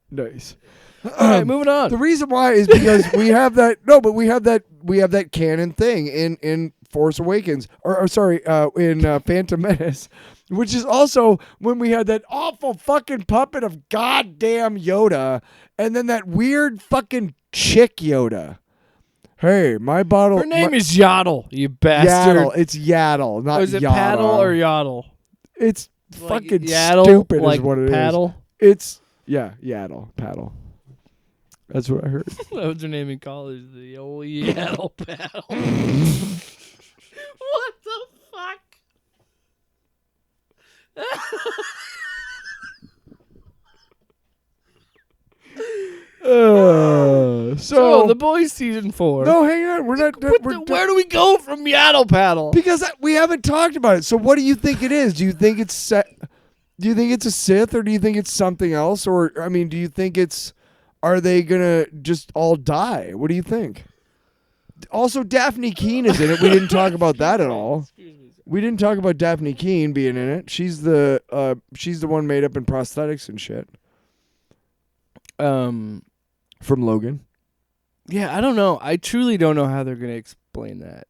Nice. All right, moving on. The reason why is because we have that. No, but we have that canon thing in Force Awakens, or sorry, in Phantom Menace, which is also when we had that awful fucking puppet of goddamn Yoda, and then that weird fucking chick Yoda. Hey, my bottle. Her name is Yaddle, you bastard. Yaddle. It's Yaddle, not Was it Yada. Paddle or Yaddle? It's Like fucking Yaddle, stupid. like is what it is. Paddle? It's Yaddle, paddle. That's what I heard. That was her name in college, the old Yaddle Paddle. What the fuck? So, The Boys season 4. No, hang on. We're not. Where do we go from Yaddle Paddle? Because we haven't talked about it. So what do you think it is? Do you think it's Do you think it's a Sith, or do you think it's something else? Or I mean, do you think it's? Are they gonna just all die? What do you think? Also, Daphne Keane is in it. We didn't talk about that at all. We didn't talk about Daphne Keane being in it. She's the one made up in prosthetics and shit. From Logan. Yeah, I don't know. I truly don't know how they're gonna explain that.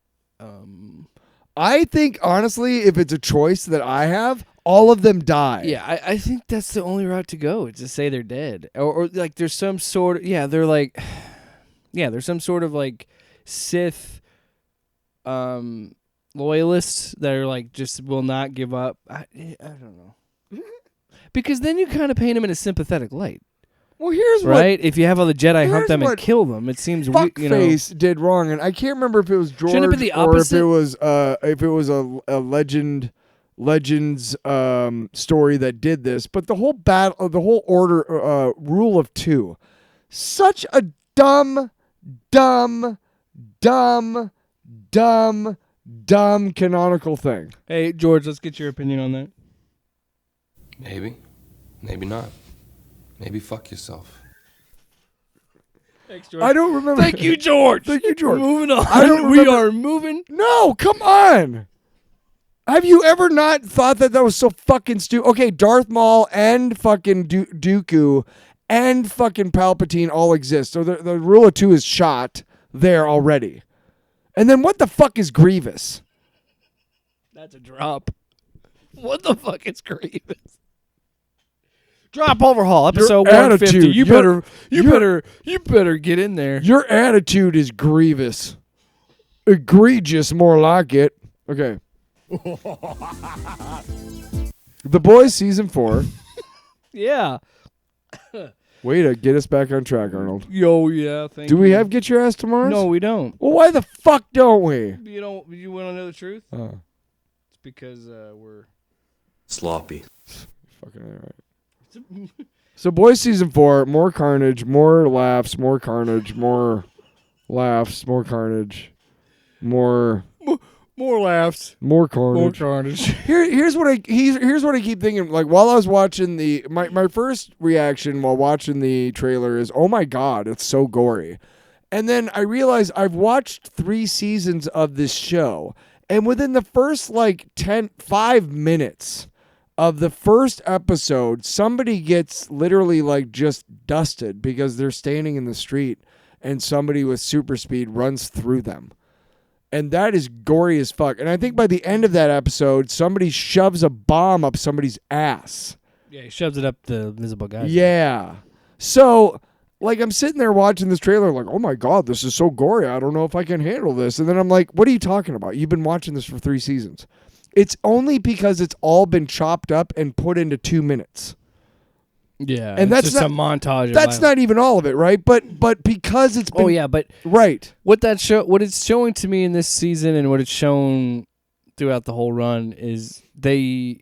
I think honestly, if it's a choice that I have, all of them die. Yeah, I think that's the only route to go. Is to say they're dead, or like there's some sort of they're like, there's some sort of like Sith, loyalists that are like just will not give up. I don't know, because then you kind of paint them in a sympathetic light. Well, here's right. If you have all the Jedi hunt them and what kill them, it seems Fuckface did wrong, and I can't remember if it was George Shouldn't it be the or opposite? if it was a Legends story that did this. But the whole the whole order rule of two, such a dumb canonical thing. Hey, George, let's get your opinion on that. Maybe. Maybe not. Maybe fuck yourself. Thanks, George. I don't remember. Thank you, George. Thank you, George. Moving on. I don't We remember- are moving. No, come on. Have you ever not thought that was so fucking stupid? Okay, Darth Maul and fucking Dooku and fucking Palpatine all exist. So the rule of two is shot there already. And then what the fuck is Grievous? That's a drop. What the fuck is Grievous? Drop overhaul episode Your 150. attitude, You better get in there. Your attitude is grievous. Egregious, more like it. Okay. The Boys season 4. Yeah. Way to get us back on track, Arnold. Yo, yeah. Thank Do you. we have Get Your Ass to Mars? No, we don't. Well, why the fuck don't we? You don't. You want to know the truth? Oh, It's because we're Sloppy. fucking all right. So, Boys season 4, more carnage, more laughs, more carnage, more laughs, more carnage, more laughs, more more carnage. carnage. Here's what I keep thinking. Like while I was watching my first reaction while watching the trailer is, oh my god, it's so gory. And then I realized I've watched 3 seasons of this show, and within the first 5 minutes of the first episode, somebody gets literally just dusted because they're standing in the street and somebody with super speed runs through them. And that is gory as fuck. And I think by the end of that episode, somebody shoves a bomb up somebody's ass. Yeah, he shoves it up the invisible guy. Yeah. So, I'm sitting there watching this trailer oh my god, this is so gory. I don't know if I can handle this. And then I'm like, what are you talking about? You've been watching this for 3 seasons. It's only because it's all been chopped up and put into 2 minutes. Yeah, And that's just a montage. That's not even all of it, right? But because it's been... Oh yeah, but Right. what it's showing to me in this season and what it's shown throughout the whole run is they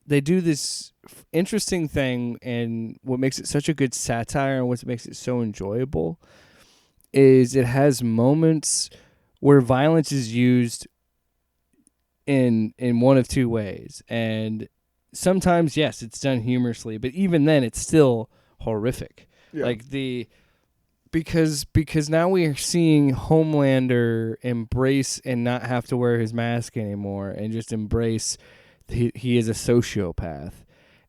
do this interesting thing, and what makes it such a good satire and what makes it so enjoyable is it has moments where violence is used in one of 2 ways, and sometimes yes, it's done humorously, but even then it's still horrific. Yeah. Because now we are seeing Homelander embrace and not have to wear his mask anymore and just embrace he is a sociopath.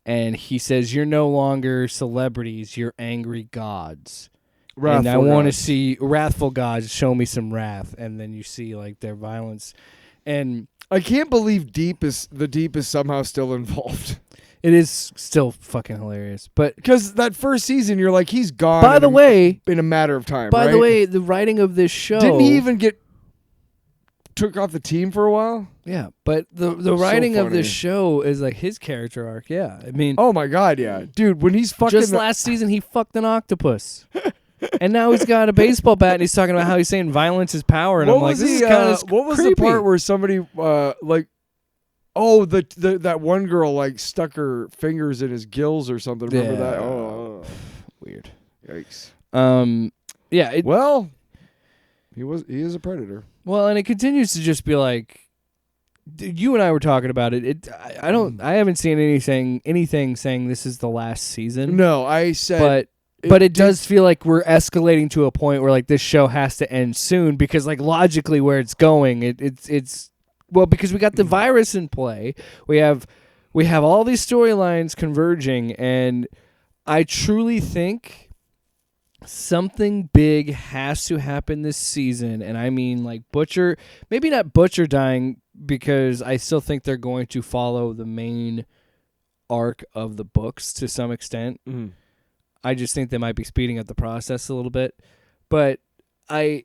And he says, you're no longer celebrities, you're angry gods. And I want to see wrathful gods, show me some wrath. And then you see their violence. And I can't believe the Deep is somehow still involved. it is still fucking hilarious. But Because that first season, you're like, he's gone. by the way, in a matter of time. By right? the way, the writing of this show... Didn't he even took off the team for a while? Yeah, but the writing of this show is his character arc. Yeah, I mean... Oh my god, yeah. Dude, when he's fucking... Just last season, he fucked an octopus. And now he's got a baseball bat and he's talking about how he's saying violence is power. And I'm like, this is kind of what was creepy. the part where somebody, that one girl, stuck her fingers in his gills or something? Remember Yeah. that? Oh. Weird. Yikes. Yeah. Well, he is a predator. Well, and it continues to just be you and I were talking about it. I haven't seen anything saying this is the last season. No, I said... But it does feel like we're escalating to a point where this show has to end soon because logically where it's going, it's because we got the virus in play. We have all these storylines converging, and I truly think something big has to happen this season, and I mean like Butcher, maybe not Butcher dying, because I still think they're going to follow the main arc of the books to some extent. Mhm. I just think they might be speeding up the process a little bit, but I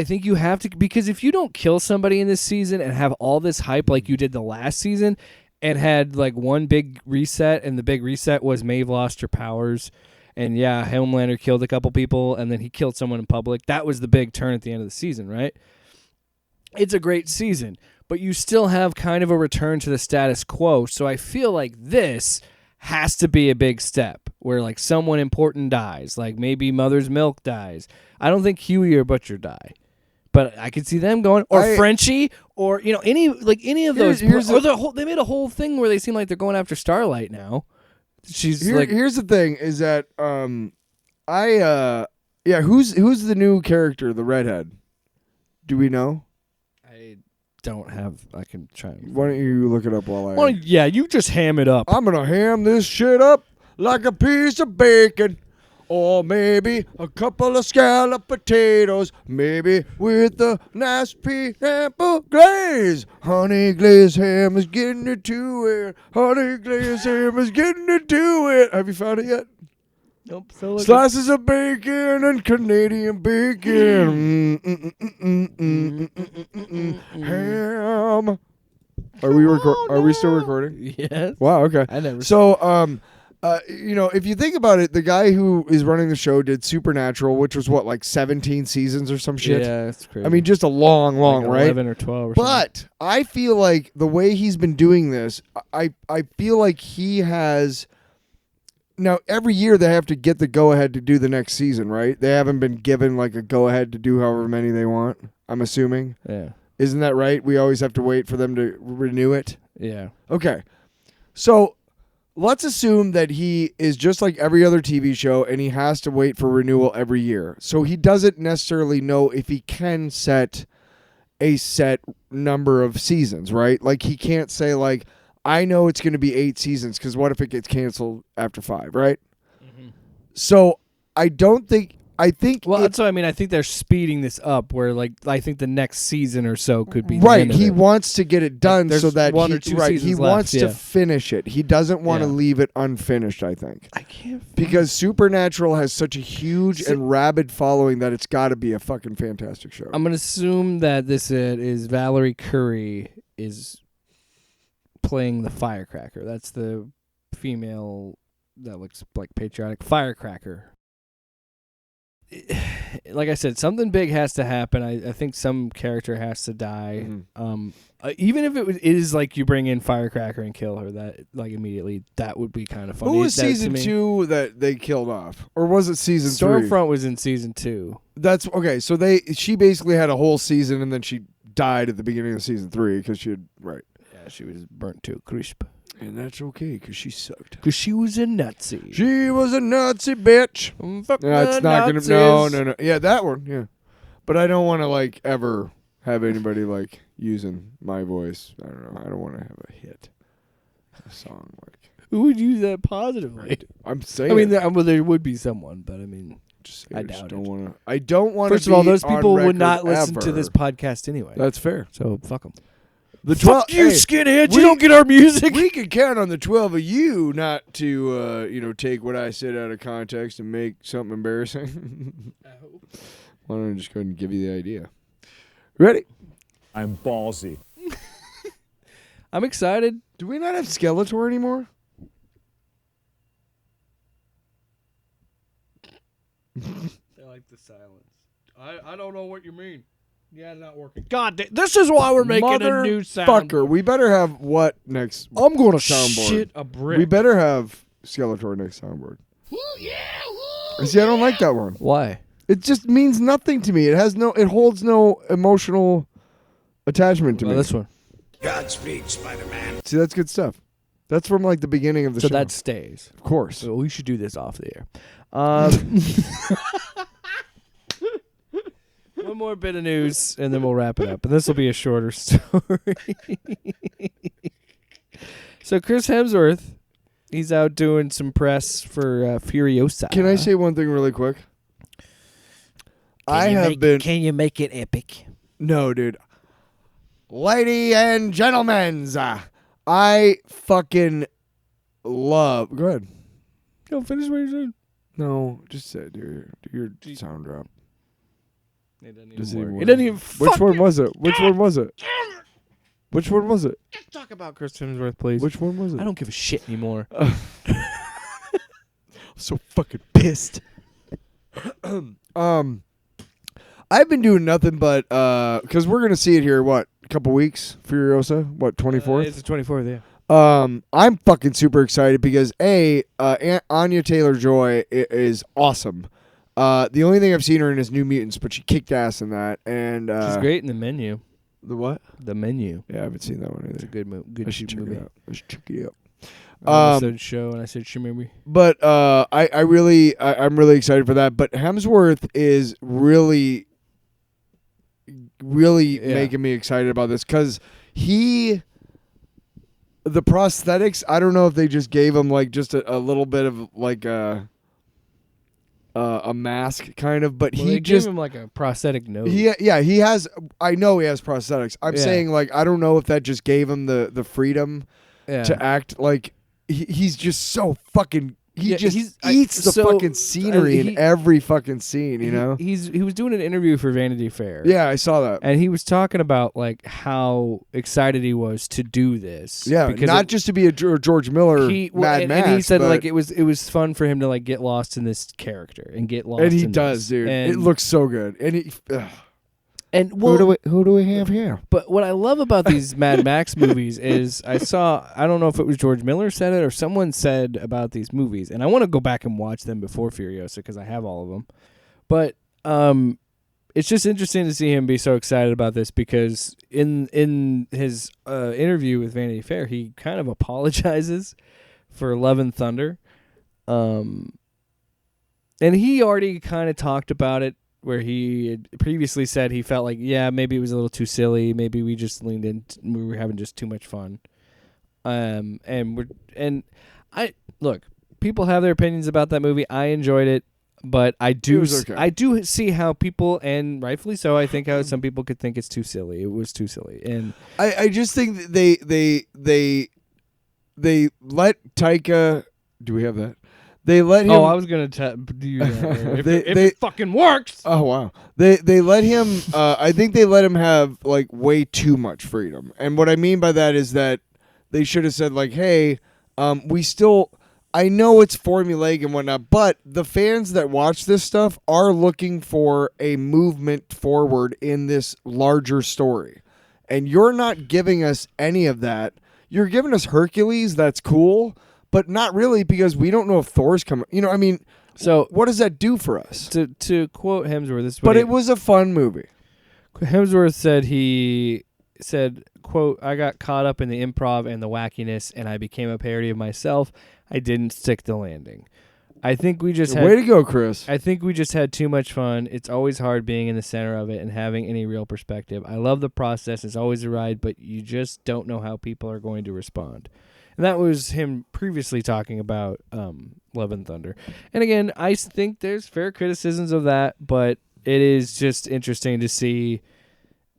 think you have to, because if you don't kill somebody in this season and have all this hype like you did the last season, and had like one big reset, and the big reset was Maeve lost her powers. And yeah, Homelander killed a couple people, and then he killed someone in public. That was the big turn at the end of the season, right? It's a great season, but you still have kind of a return to the status quo. So I feel like this has to be a big step where like someone important dies, like maybe Mother's Milk dies. I don't think Huey or Butcher die, but I could see them going, or Frenchie, or any of those. They made a whole thing where they seem like they're going after Starlight now. She's here's the thing is that who's the new character, the redhead? Do we know? I don't have. I can try. Why don't you look it up while I? Yeah, you just ham it up. I'm gonna ham this shit up like a piece of bacon. Or maybe a couple of scalloped potatoes, maybe with a nice pineapple glaze. Honey glazed ham is getting it to it. Honey glazed ham is getting it to it. Have you found it yet? Nope. Slices of bacon and Canadian bacon. Ham. Are we still recording? Yes. Wow. Okay. I never. So if you think about it, the guy who is running the show did Supernatural, which was like 17 seasons or some shit. Yeah, that's crazy. I mean, just a long, like right? 11 or 12 or something. But I feel like the way he's been doing this, I feel like he has. Now, every year they have to get the go-ahead to do the next season, right? They haven't been given like a go-ahead to do however many they want, I'm assuming. Yeah. Isn't that right? We always have to wait for them to renew it? Yeah. Okay. So let's assume that he is just like every other TV show and he has to wait for renewal every year. So he doesn't necessarily know if he can set a set number of seasons, right? Like he can't say like, I know it's going to be 8 seasons because what if it gets canceled after 5, right? Mm-hmm. So I think well, that's what I mean. I think they're speeding this up where like I think the next season or so could be right. He wants to get it done like so that one or two seasons he left, wants to yeah. finish it. He doesn't want to leave it unfinished, I think. I can't Because Supernatural has such a huge and rabid following that it's got to be a fucking fantastic show. I'm going to assume that this is Valerie Curry is playing the firecracker. That's the female that looks like patriotic firecracker. Like I said, something big has to happen. I think some character has to die. Mm-hmm. Even if it is like you bring in Firecracker and kill her, that like immediately, that would be kind of funny. Who was season 2 that they killed off, or was it season 3? Stormfront was in season 2. That's okay. So she basically had a whole season, and then she died at the beginning of season 3 because she had Yeah, she was burnt to a crisp. And that's okay, because she sucked. Because she was a Nazi. She was a Nazi bitch. Fuck it's not going to... No. Yeah, that one, yeah. But I don't want to, like, ever have anybody, like, using my voice. I don't know. I don't want to have a hit. A song, like... Who would use that positively? I'm saying... I mean, there would be someone, but I mean... I doubt it. I don't want to. First of all, those people would not listen to this podcast anyway. That's fair. So, fuck them. Fuck you, skinheads! You don't get our music. We can count on the 12 of you not to, take what I said out of context and make something embarrassing. I hope. Why don't I just go ahead and give you the idea? Ready? I'm ballsy. I'm excited. Do we not have Skeletor anymore? I like the silence. I don't know what you mean. Yeah, not working. God, this is why we're making a new sound. Fucker, we better have what next? I'm gonna soundboard. shit a brick. We better have Skeletor next soundboard. See, I don't like that one. Why? It just means nothing to me. It holds no emotional attachment to me. This one. Godspeed, Spider-Man. See, that's good stuff. That's from like the beginning of the show. So that stays. Of course. So we should do this off the air. One more bit of news, and then we'll wrap it up. And this will be a shorter story. So Chris Hemsworth He's out doing some press for Furiosa. Can I say one thing really quick? Can you make it epic? No, dude. Ladies and gentlemen, I fucking love. Go ahead. Yo, finish what you're saying. No, just say do your sound drop. It doesn't Does even work. work? It doesn't even. Which one was it? Which one was it? Which one was it? Talk about Chris Hemsworth, please. Which one was it? I don't give a shit anymore. So fucking pissed. I've been doing nothing but because we're gonna see it here. What, a couple weeks? Furiosa. What, 24th? It's the 24th. Yeah. I'm fucking super excited because Anya Taylor-Joy is awesome. The only thing I've seen her in is New Mutants, but she kicked ass in that. And she's great in The Menu. The what? The Menu. Yeah, I haven't seen that one either. It's a good movie. Good I should check movie. it out. I should check it out. I said show and I said movie. But I'm really excited for that. But Hemsworth is really making me excited about this because the prosthetics, I don't know if they just gave him like just a little bit of like a mask kind of, but Well, he they just gave him like a prosthetic nose. he has. I know he has prosthetics. I'm saying like I don't know if that just gave him the freedom to act like he's just so fucking. He eats the fucking scenery in every fucking scene, you know? He was doing an interview for Vanity Fair. Yeah, I saw that. And he was talking about like how excited he was to do this. Yeah, because not just to be a George Miller Mad Max. And he said but, like it was fun for him to like get lost in this character and get lost. And he in does, this. dude. And, it looks so good. And he. And well, who do we have here? But what I love about these Mad Max movies is I don't know if it was George Miller said it or someone said about these movies, and I want to go back and watch them before Furiosa because I have all of them. But it's just interesting to see him be so excited about this because in his interview with Vanity Fair, he kind of apologizes for Love and Thunder, and he already kind of talked about it. Where he had previously said he felt like, yeah, maybe it was a little too silly. Maybe we just leaned in. We were having just too much fun. Look, people have their opinions about that movie. I enjoyed it, but I do see how people, and rightfully so, I think how some people could think it's too silly. It was too silly, and I just think that they let Taika. Do we have that? They let him. Oh, I was gonna do you if it fucking works. Oh wow. They let him. I think they let him have like way too much freedom. And what I mean by that is that they should have said like, hey, we still. I know it's formulaic and whatnot, but the fans that watch this stuff are looking for a movement forward in this larger story, and you're not giving us any of that. You're giving us Hercules. That's cool. But not really because we don't know if Thor's coming. You know, I mean, so what does that do for us? To quote Hemsworth, this is but it was a fun movie. Hemsworth said, quote, I got caught up in the improv and the wackiness, and I became a parody of myself. I didn't stick the landing. I think we just way to go, Chris. I think we just had too much fun. It's always hard being in the center of it and having any real perspective. I love the process. It's always a ride, but you just don't know how people are going to respond. And that was him previously talking about Love and Thunder. And again, I think there's fair criticisms of that, but it is just interesting to see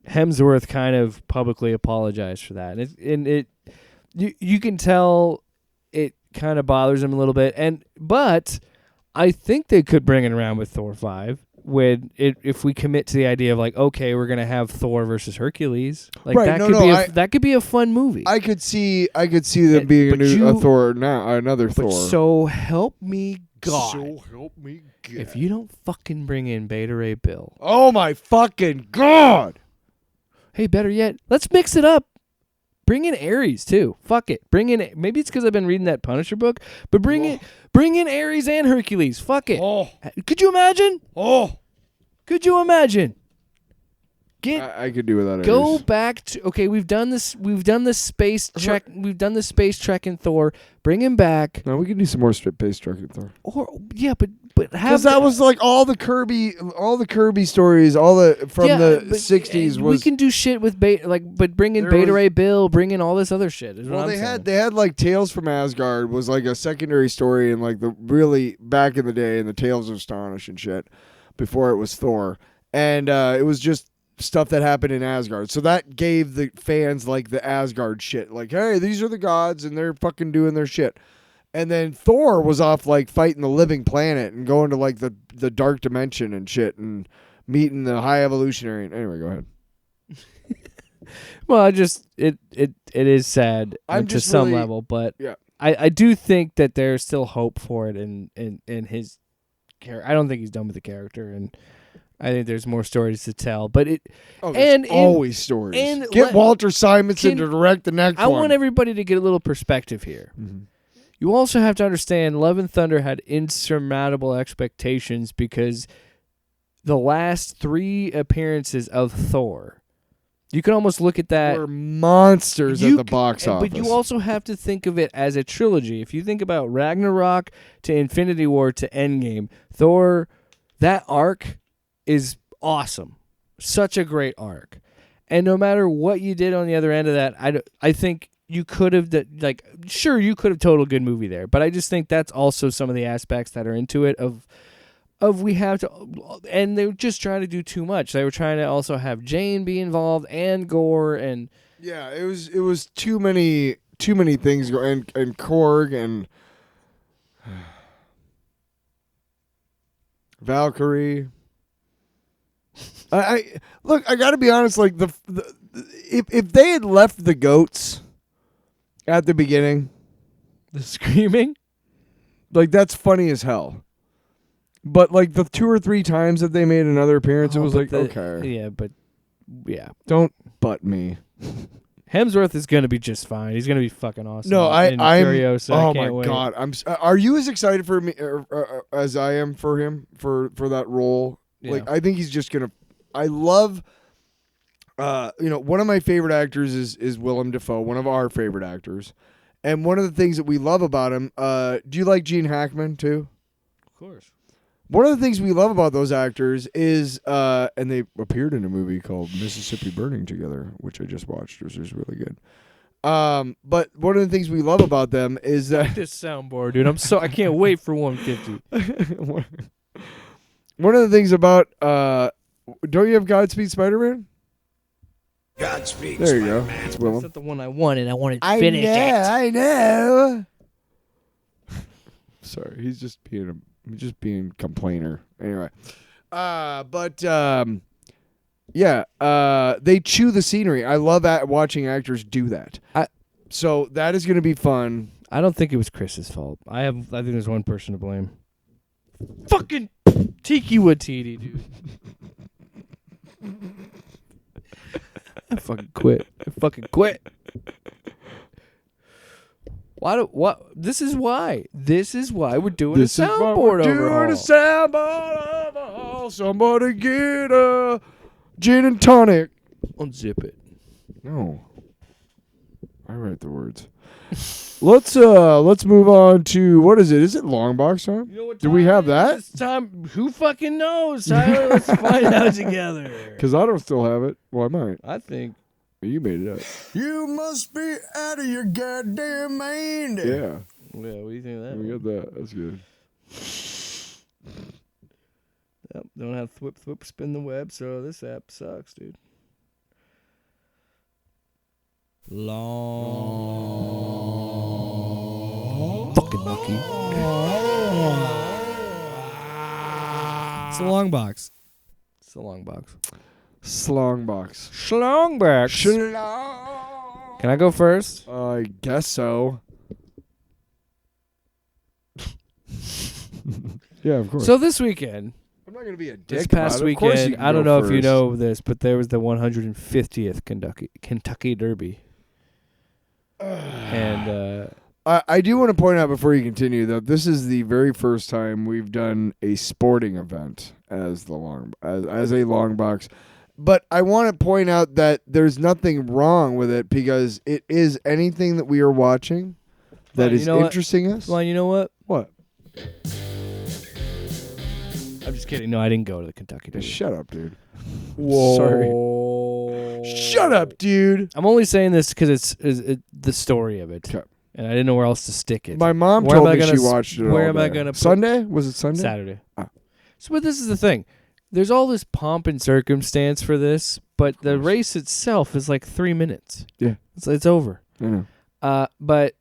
Hemsworth kind of publicly apologize for that. And you can tell it kind of bothers him a little bit. But I think they could bring it around with Thor 5. If we commit to the idea of like, okay, we're gonna have Thor versus Hercules, like right, that could be a fun movie. I could see them being a Thor now, another Thor. So help me God! So help me God! If you don't fucking bring in Beta Ray Bill, oh my fucking God! Hey, better yet, let's mix it up. Bring in Ares too. Fuck it. Bring in. Maybe it's because I've been reading that Punisher book, but bring in Ares and Hercules. Fuck it. Oh, could you imagine? Oh, could you imagine? I could do without Go Ares. back to we've done this space trek in Thor. Bring him back. No, we could do some more space truck in Thor. Or but have Because that was like all the Kirby stories, from the 60s was. we can do shit with but bring in There Beta was- Ray Bill, bring in all this other shit. Is what Well, I'm they saying. had like Tales from Asgard was like a secondary story in like the really back in the day in the Tales of Astonish and shit before it was Thor, and it was just stuff that happened in Asgard. So that gave the fans like the Asgard shit, like hey, these are the gods and they're fucking doing their shit. And then Thor was off like fighting the living planet and going to like the dark dimension and shit and meeting the high evolutionary. Anyway, go ahead. Well, it is sad I'm to just some really- level, but Yeah. I do think that there's still hope for it in his character. I don't think he's done with the character, and I think there's more stories to tell. But There's always stories. and Get let- Walter Simonson can- to direct the next I one. want everybody to get a little perspective here. Mm-hmm. You also have to understand Love and Thunder had insurmountable expectations because the last 3 appearances of Thor, you can almost look at that. We're monsters at the box office. But you also have to think of it as a trilogy. If you think about Ragnarok to Infinity War to Endgame, Thor, that arc is awesome. Such a great arc. And no matter what you did on the other end of that, I think you could have, sure, you could have told a good movie there. But I just think that's also some of the aspects that are into it of we have to, and they were just trying to do too much. They were trying to also have Jane be involved and Gore and yeah, it was too many things going and Korg and Valkyrie. I look. I got to be honest. Like if they had left the goats at the beginning, the screaming. like that's funny as hell. But like the 2 or 3 times that they made another appearance, it was like okay, Yeah. don't butt me. Hemsworth is gonna be just fine. He's gonna be fucking awesome. No, in I'm. Furiosa. I Oh can't my wait. god, are you as excited for me as I am for him for that role? Yeah. Like I think he's just gonna. I love. One of my favorite actors is Willem Dafoe, one of our favorite actors, and one of the things that we love about him. Do you like Gene Hackman too? Of course. One of the things we love about those actors is, and they appeared in a movie called Mississippi Burning together, which I just watched, which is really good. But one of the things we love about them is that This soundboard, dude. I can't wait for 150. one of the things about, don't you have Godspeed Spider-Man? Godspeed, There you go. Spider-Man. It's Willem. That's not the one I wanted. I wanted to I finish know, it. I know. Sorry, he's just being complainer. Anyway, they chew the scenery. I love watching actors do that. So that is going to be fun. I don't think it was Chris's fault. I think there's one person to blame. Fucking Tiki Watiti, dude. I fucking quit. This is why we're doing a soundboard overhaul. Doing a soundboard overhaul. Somebody get a gin and tonic. Unzip it. No, I write the words. Let's move on to what is it? Is it long box time? You know what Do we time have it that? is? It's time. Who fucking knows, Tyler? Let's find out together. Because I don't still have it. Well, I might. I think. You made it up. You must be out of your goddamn mind. Yeah, Yeah, what do you think of that? we got that. That's good. Yep, don't have thwip spin the web, so this app sucks, dude. Long fucking monkey. It's a long box. Slong box. Schlongbox. Can I go first? I guess so. Yeah, of course. So this weekend, I'm not gonna be a dick. this past about it. Of course you weekend, can I don't go know if you first. know this, but there was the 150th Kentucky Derby. And I do want to point out before you continue that this is the very first time we've done a sporting event as a long box, But I want to point out that there's nothing wrong with it because it is anything that we are watching that is interesting us. Well, you know what? What? I'm just kidding. No, I didn't go to the Kentucky Derby. Shut up, dude. Whoa. Sorry. Shut up, dude. I'm only saying this because it's the story of it. Okay. And I didn't know where else to stick it. My mom Where told am I me she gonna watched it where all am I day. gonna put- Sunday? Was it Sunday? Saturday. Oh. So, but this is the thing. There's all this pomp and circumstance for this, but the race itself is like 3 minutes. Yeah. It's over. I know. But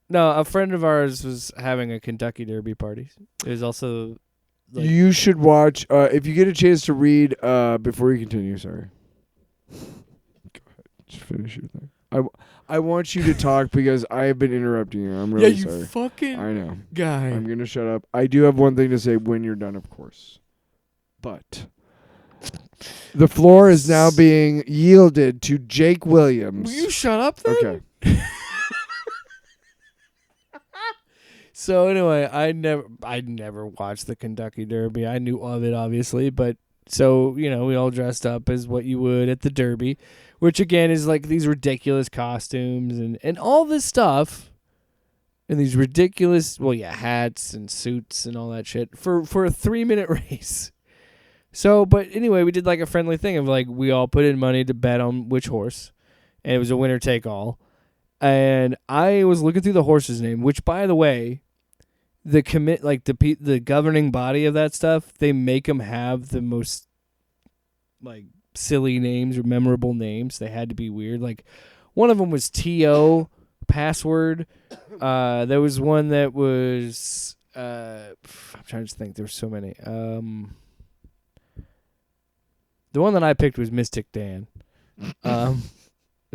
no, a friend of ours was having a Kentucky Derby party. It was also like, You should watch, if you get a chance to read, before you continue, sorry. Go ahead. Just finish your thing. I want you to talk because I have been interrupting you. I'm really sorry. fucking I know. guy. I'm going to shut up. I do have one thing to say when you're done, of course. But the floor is now being yielded to Jake Williams. Will you shut up then? Okay. So anyway, I never watched the Kentucky Derby. I knew of it obviously, but so, we all dressed up as what you would at the Derby, which again is like these ridiculous costumes and all this stuff and these ridiculous, hats and suits and all that shit for a 3-minute race. So, but anyway, we did like a friendly thing of like we all put in money to bet on which horse, and it was a winner take all. And I was looking through the horse's name, which by the way, the governing body of that stuff, they make them have the most like silly names or memorable names. They had to be weird. Like one of them was T.O. Password. There was one that was I'm trying to think. There were so many. The one that I picked was Mystic Dan.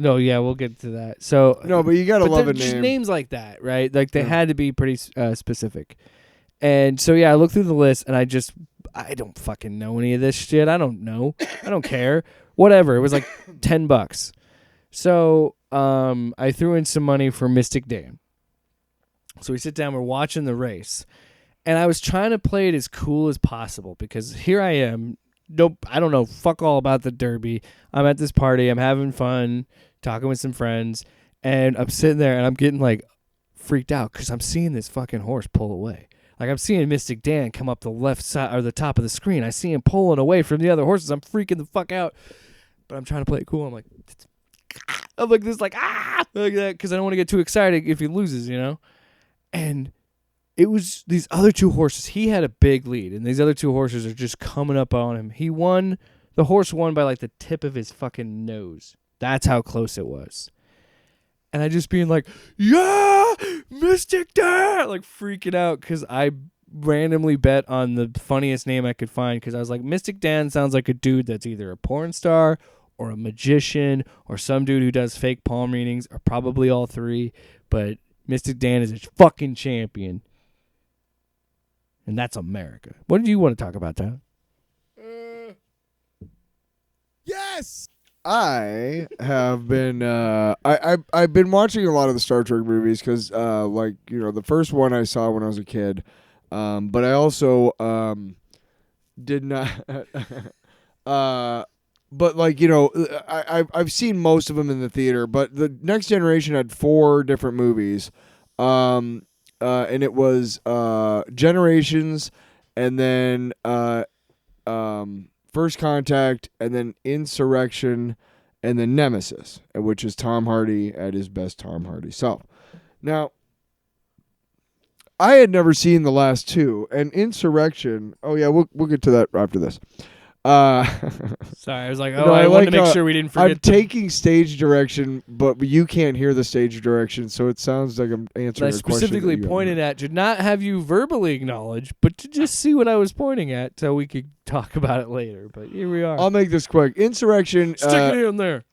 No, yeah, we'll get to that. So No, but you got to love a just name. names like that, right? Like they had to be pretty specific. And so I looked through the list and I don't fucking know any of this shit. I don't know. I don't care. Whatever. It was like $10. So I threw in some money for Mystic Dan. So we sit down, we're watching the race. And I was trying to play it as cool as possible because here I am. Nope, I don't know fuck all about the Derby. I'm at this party. I'm having fun, talking with some friends. And I'm sitting there and I'm getting like freaked out because I'm seeing this fucking horse pull away. Like I'm seeing Mystic Dan come up the left side or the top of the screen. I see him pulling away from the other horses. I'm freaking the fuck out. But I'm trying to play it cool. I'm like this, like that, because I don't want to get too excited if he loses, And it was these other two horses. He had a big lead, and these other two horses are just coming up on him. He won. The horse won by like the tip of his fucking nose. That's how close it was. And I just being like, yeah, Mystic Dan, like freaking out because I randomly bet on the funniest name I could find because I was like, Mystic Dan sounds like a dude that's either a porn star or a magician or some dude who does fake palm readings or probably all three. But Mystic Dan is a fucking champion. And that's America. What did you want to talk about, Tom? Yes. I have been I've been watching a lot of the Star Trek movies because the first one I saw when I was a kid, but I also did not but I've seen most of them in the theater, but the Next Generation had 4 different movies, and it was Generations, and then First Contact, and then Insurrection, and then Nemesis, which is Tom Hardy at his best Tom Hardy self. Now, I had never seen the last 2, and Insurrection. Oh yeah, we'll get to that after this. Sorry, I was like, I wanted to make sure we didn't forget. I'm taking stage direction, but you can't hear the stage direction, so it sounds like I'm answering a question. I specifically pointed at to not have you verbally acknowledge, but to just see what I was pointing at so we could talk about it later. But here we are. I'll make this quick. Insurrection. Stick it in there.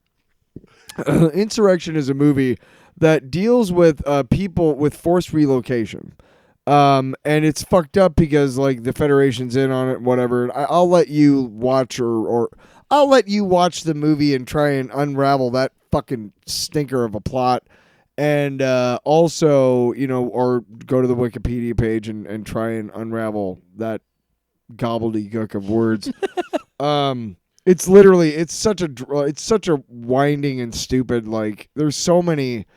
Insurrection is a movie that deals with people with forced relocation. And it's fucked up because like the Federation's in on it, whatever. I'll let you watch or I'll let you watch the movie and try and unravel that fucking stinker of a plot. And also, or go to the Wikipedia page and try and unravel that gobbledygook of words. It's literally it's such a winding and stupid, like there's so many.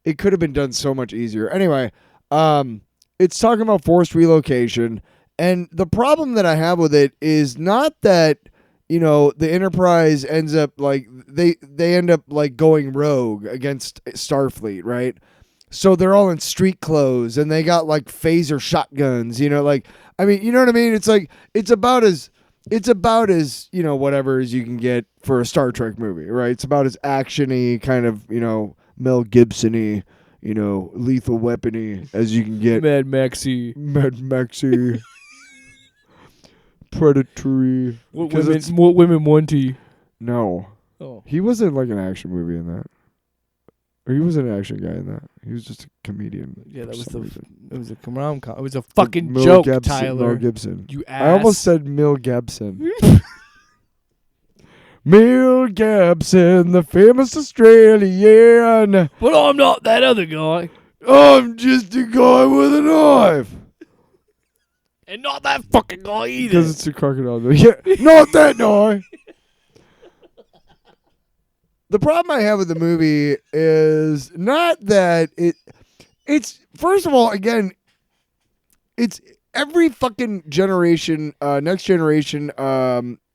It could have been done so much easier. Anyway, it's talking about forced relocation, and the problem that I have with it is not that the Enterprise ends up like they end up like going rogue against Starfleet, right? So they're all in street clothes and they got like phaser shotguns, like I mean, you know what I mean? It's like it's about as whatever as you can get for a Star Trek movie, right? It's about as action-y, kind of, Mel Gibson-y, lethal weapon-y as you can get. Mad Maxi. Predatory. What women want to? No. Oh. He wasn't like an action movie in that. Or he wasn't an action guy in that. He was just a comedian. Yeah, that was it was a rom-com. It was a fucking joke, Tyler. Mel Gibson. You ass. I almost said Mel Gibson. Mel Gibson, the famous Australian. But I'm not that other guy. I'm just a guy with a knife. And not that fucking guy either. Because it's a crocodile. Yeah, not that guy. The problem I have with the movie is not that it's first of all, again, it's every fucking generation, next generation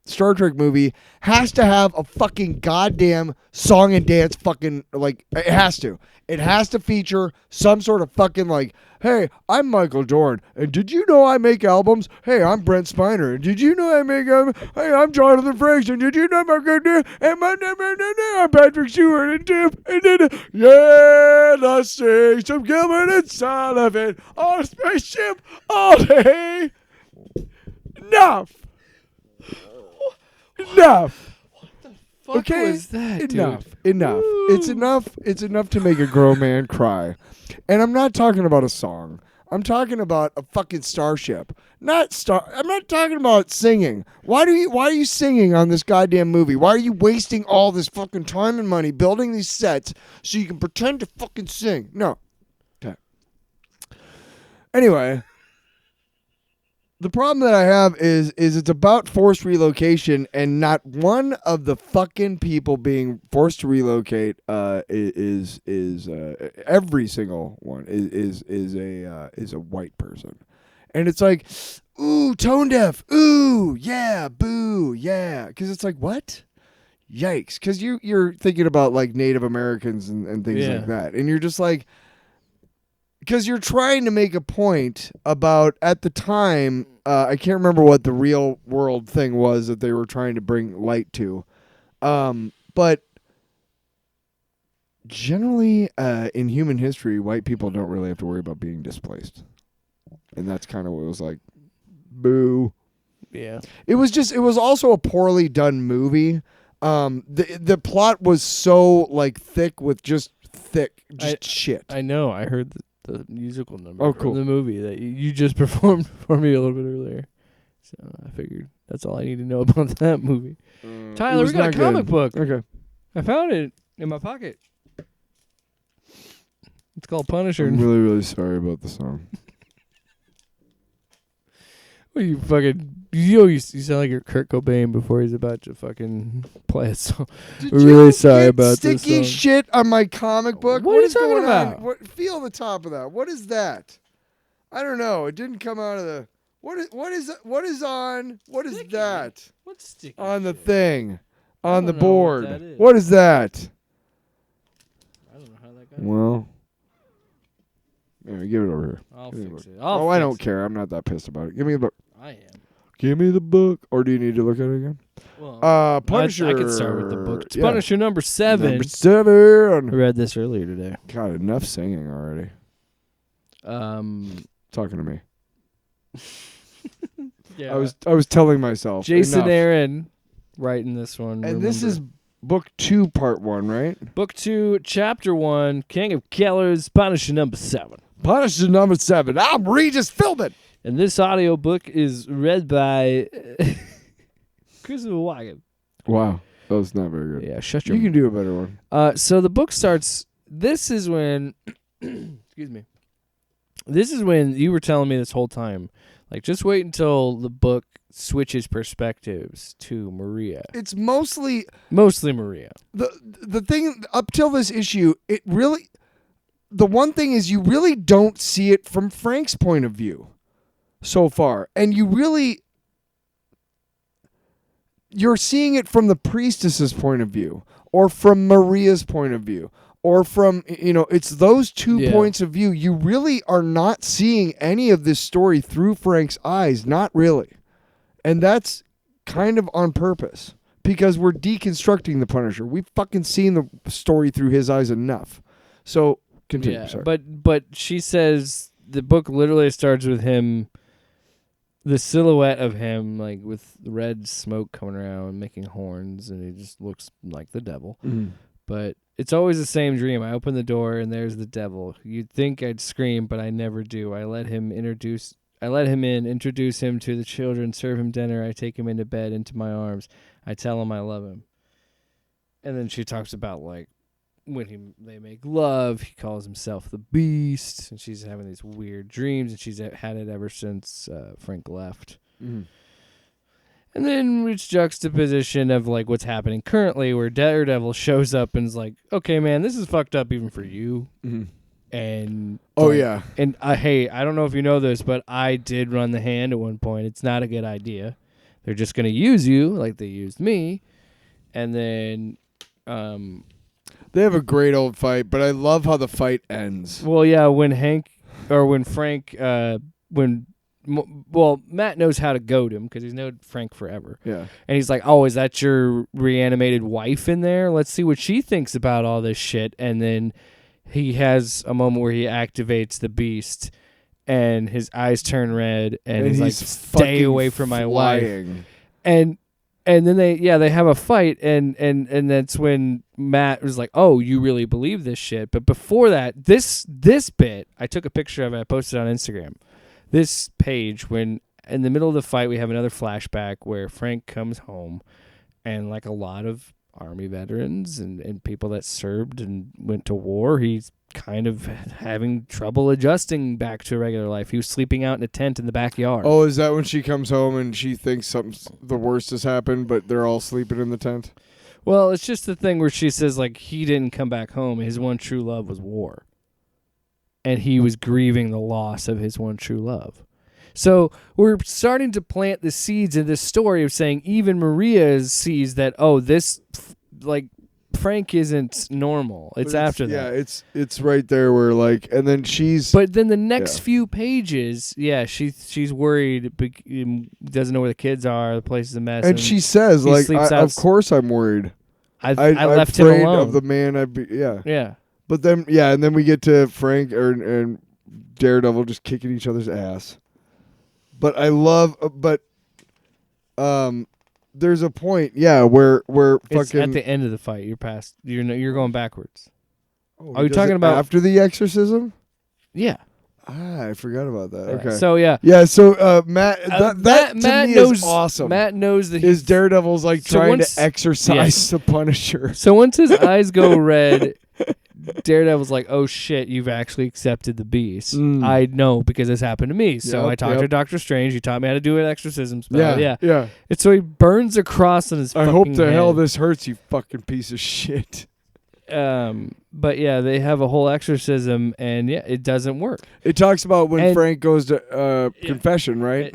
Star Trek movie has to have a fucking goddamn song and dance fucking, like, it has to. It has to feature some sort of fucking, like, hey, I'm Michael Dorn, and did you know I make albums? Hey, I'm Brent Spiner, and did you know I make albums? Hey, I'm Jonathan Frakes, and did you know I'm Patrick Stewart, and then, yeah, let's sing some Gilbert and Sullivan on a spaceship all day. Enough. Fuck Okay, was that, enough. dude? Enough. It's enough. It's enough to make a grown man cry. And I'm not talking about a song. I'm talking about a fucking starship. I'm not talking about singing. Why are you singing on this goddamn movie? Why are you wasting all this fucking time and money building these sets so you can pretend to fucking sing? No. Okay. Anyway, the problem that I have is it's about forced relocation, and not one of the fucking people being forced to relocate is every single one is a white person, and it's like, ooh, tone deaf, ooh, yeah, boo, yeah, because it's like, what? Yikes, because you're thinking about like Native Americans and things like that, and you're just like. Because you're trying to make a point about, at the time, I can't remember what the real world thing was that they were trying to bring light to. But generally, in human history, white people don't really have to worry about being displaced. And that's kind of what it was like. Boo. Yeah. It was also a poorly done movie. The plot was so, like, thick with just shit. I know. I heard the musical number Oh, cool. from the movie that you just performed for me a little bit earlier. So I figured that's all I need to know about that movie. Tyler, we got a comic book. Okay. I found it in my pocket. It's called Punisher. I'm really, really sorry about the song. Well, you fucking... You sound like you're Kurt Cobain before he's about to fucking play a song. We're really sorry about this sticky song. shit on my comic book? What are you is talking going about? on? Feel the top of that. What is that? I don't know. It didn't come out of the... What is on... What is Sticky. that? What's sticky On the shit? thing. On the don't know what board. that is. What is that? I don't know how that got. Well... Yeah, give it over here. I'll Give me the fix book. it. I don't care. I'm not that pissed about it. Give me the book. I am. Give me the book. Or do you need to look at it again? Well, Punisher. I can start with the book. It's Yeah. Punisher number 7. Number 7. I read this earlier today. God, enough singing already. Talking to me. Yeah. I was telling myself. Jason enough. Aaron writing this one. And this remember. is book 2, part 1, right? Book 2, chapter 1, King of Killers, Punisher number 7. Punisher number 7. I'm Regis Philbin. And this audiobook is read by Christopher Walken. Wow. That was not very good. Yeah, shut your You can do a better one. So the book starts. This is when, excuse me. This is when you were telling me this whole time Like, just wait until the book switches perspectives to Maria. It's mostly Maria. the thing up till this issue. It really, the one thing is you really don't see it from Frank's point of view so far, and you're seeing it from the priestess's point of view, or from Maria's point of view, or from, it's those two points of view. You really are not seeing any of this story through Frank's eyes, not really. And that's kind of on purpose, because we're deconstructing the Punisher. We've fucking seen the story through his eyes enough. So, continue, sorry. But she says the book literally starts with him, the silhouette of him, like with red smoke coming around, making horns, and he just looks like the devil. Mm-hmm. But it's always the same dream. I open the door and there's the devil. You'd think I'd scream, but I never do. I let him in, introduce him to the children, serve him dinner. I take him into bed, into my arms. I tell him I love him. And then she talks about, like, when they make love, he calls himself the Beast, and she's having these weird dreams, and she's had it ever since Frank left. Mm-hmm. And then it's juxtaposition of, like, what's happening currently, where Daredevil shows up and is like, okay, man, this is fucked up even for you. Mm-hmm. And yeah. And hey, I don't know if you know this, but I did run the hand at one point. It's not a good idea. They're just going to use you like they used me. And then they have a great old fight, but I love how the fight ends. Well, yeah, when Frank Matt knows how to goad him because he's known Frank forever. Yeah. And he's like, oh, is that your reanimated wife in there? Let's see what she thinks about all this shit. And then he has a moment where he activates the Beast, and his eyes turn red, and he's like, "Stay away from my wife." And then they have a fight, and that's when Matt was like, "Oh, you really believe this shit?" But before that, this bit, I took a picture of it, I posted it on Instagram. This page, when in the middle of the fight, we have another flashback where Frank comes home, and like a lot of Army veterans and people that served and went to war, he's kind of having trouble adjusting back to regular life. He was sleeping out in a tent in the backyard. Oh, is that when she comes home and she thinks the worst has happened, but they're all sleeping in the tent? Well, it's just the thing where she says, like, he didn't come back home. His one true love was war. And he was grieving the loss of his one true love. So we're starting to plant the seeds in this story of saying even Maria sees that, oh, this, like, Frank isn't normal. It's after that. Yeah, it's right there where, like, and then she's... But then the next few pages, she's worried, doesn't know where the kids are, the place is a mess. And she says, like, of course I'm worried. I left him alone. Of the man Yeah. Yeah. But then, and then we get to Frank and Daredevil just kicking each other's ass. But I love, there's a point, where it's fucking at the end of the fight. You're going backwards. Oh, are you talking about after the exorcism? Yeah. I forgot about that. Okay. So yeah. Yeah. So Matt, that Matt to me knows, is awesome. Matt knows that his Daredevil's like trying to exorcise the Punisher. So once his eyes go red, Daredevil's like, "Oh shit, you've actually accepted the Beast." I know because this happened to me. So I talked to Dr. Strange. He taught me how to do an exorcism spell. Yeah. And so he burns a cross on his. I hope the head. hell this hurts, you fucking piece of shit. But yeah, they have a whole exorcism, and it doesn't work. It talks about when Frank goes to confession, right?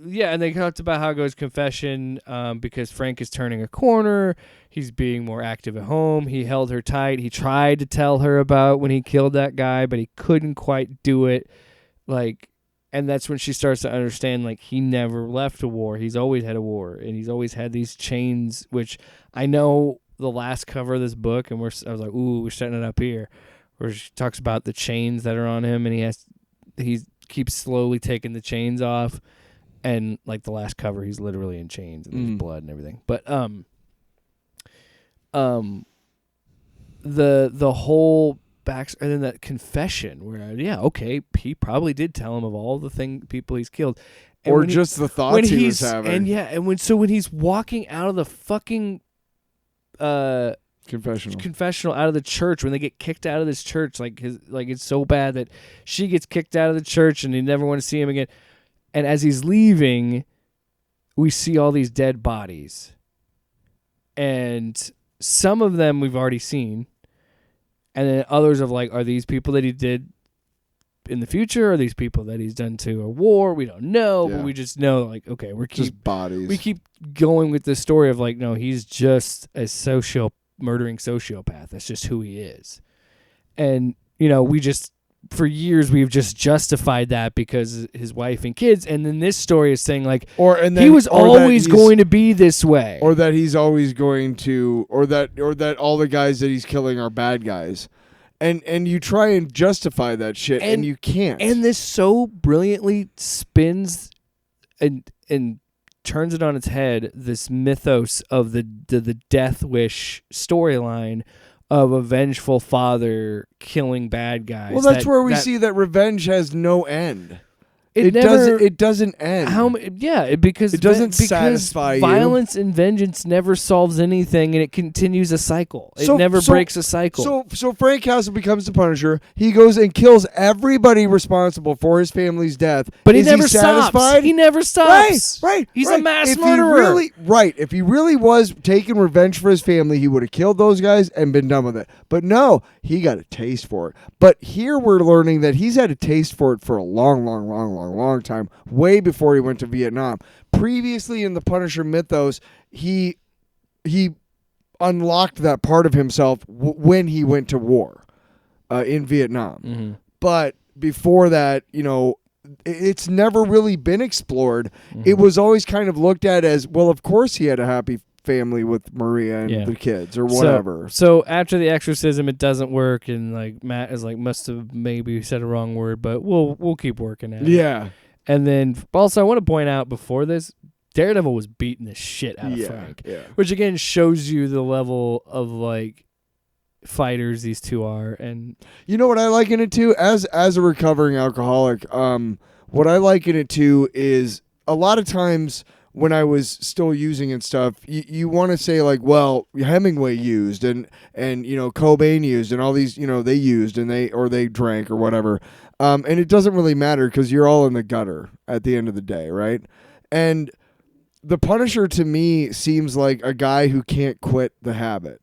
And they talked about how it goes confession because Frank is turning a corner. He's being more active at home. He held her tight. He tried to tell her about when he killed that guy, but he couldn't quite do it. Like, and that's when she starts to understand, like, he never left a war. He's always had a war, and he's always had these chains, which I know the last cover of this book, and I was like, ooh, we're setting it up here, where she talks about the chains that are on him, and he keeps slowly taking the chains off, and like the last cover, he's literally in chains and there's blood and everything. But the whole back, and then that confession where he probably did tell him of all the people he's killed, and or just the thoughts he was having, and when he's walking out of the fucking confessional out of the church, when they get kicked out of this church, like it's so bad that she gets kicked out of the church and they never want to see him again. And as he's leaving, we see all these dead bodies. And some of them we've already seen. And then others of like, are these people that he did in the future? Are these people that he's done to a war? We don't know, but we just know, like, okay, just bodies. We keep going with this story of like, no, he's just a murdering sociopath. That's just who he is. And, you know, for years we've just justified that because his wife and kids, and then this story is saying like, he was always going to be this way, or that he's always going to, or that all the guys that he's killing are bad guys, and you try and justify that shit, and you can't. And this so brilliantly spins and turns it on its head. This mythos of the death wish storyline of a vengeful father killing bad guys. Well, that's where we see that revenge has no end. It doesn't end. Because it doesn't satisfy you. Violence and vengeance never solves anything, and it continues a cycle. It never breaks a cycle. So Frank Castle becomes the Punisher. He goes and kills everybody responsible for his family's death. But he never stops. He never stops. Right. He's a mass murderer. If he really was taking revenge for his family, he would have killed those guys and been done with it. But no, he got a taste for it. But here we're learning that he's had a taste for it for a long time, way before he went to Vietnam. Previously in the Punisher mythos, he unlocked that part of himself when he went to war in Vietnam. Mm-hmm. But before that, you know, it's never really been explored. Mm-hmm. It was always kind of looked at as, well, of course he had a happy family with Maria and the kids or whatever. So after the exorcism, it doesn't work, and like Matt is like, must have maybe said a wrong word, but we'll keep working at it. Yeah. And then also I want to point out before this, Daredevil was beating the shit out of Frank, which again shows you the level of like fighters these two are. And you know what I liken it to as a recovering alcoholic. What I liken it to is a lot of times when I was still using and stuff, you want to say like, well, Hemingway used and you know Cobain used and all these, you know, they used and they drank or whatever, and it doesn't really matter because you're all in the gutter at the end of the day, right? And the Punisher to me seems like a guy who can't quit the habit,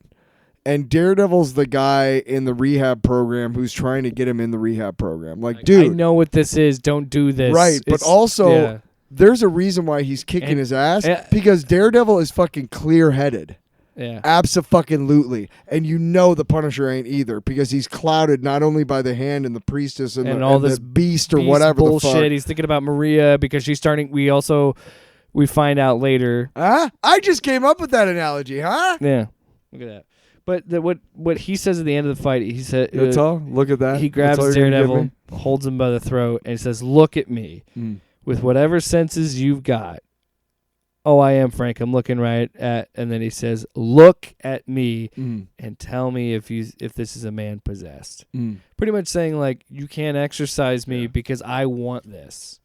and Daredevil's the guy in the rehab program who's trying to get him in the rehab program. Like, dude, I know what this is. Don't do this. Right, but also. There's a reason why he's kicking his ass because Daredevil is fucking clear-headed. Yeah. Abso-fucking-lutely. And you know the Punisher ain't either because he's clouded not only by the hand and the priestess and all this the beast or whatever bullshit. the fuck. He's thinking about Maria because she's starting. We find out later. Huh? I just came up with that analogy, huh? Yeah. Look at that. But what he says at the end of the fight, he said, that's all? Look at that. He grabs Daredevil, holds him by the throat, and says, "Look at me. With whatever senses you've got." Oh, I am Frank. I'm looking right at, and then he says, "Look at me and tell me if this is a man possessed." Pretty much saying like, you can't exorcise me because I want this.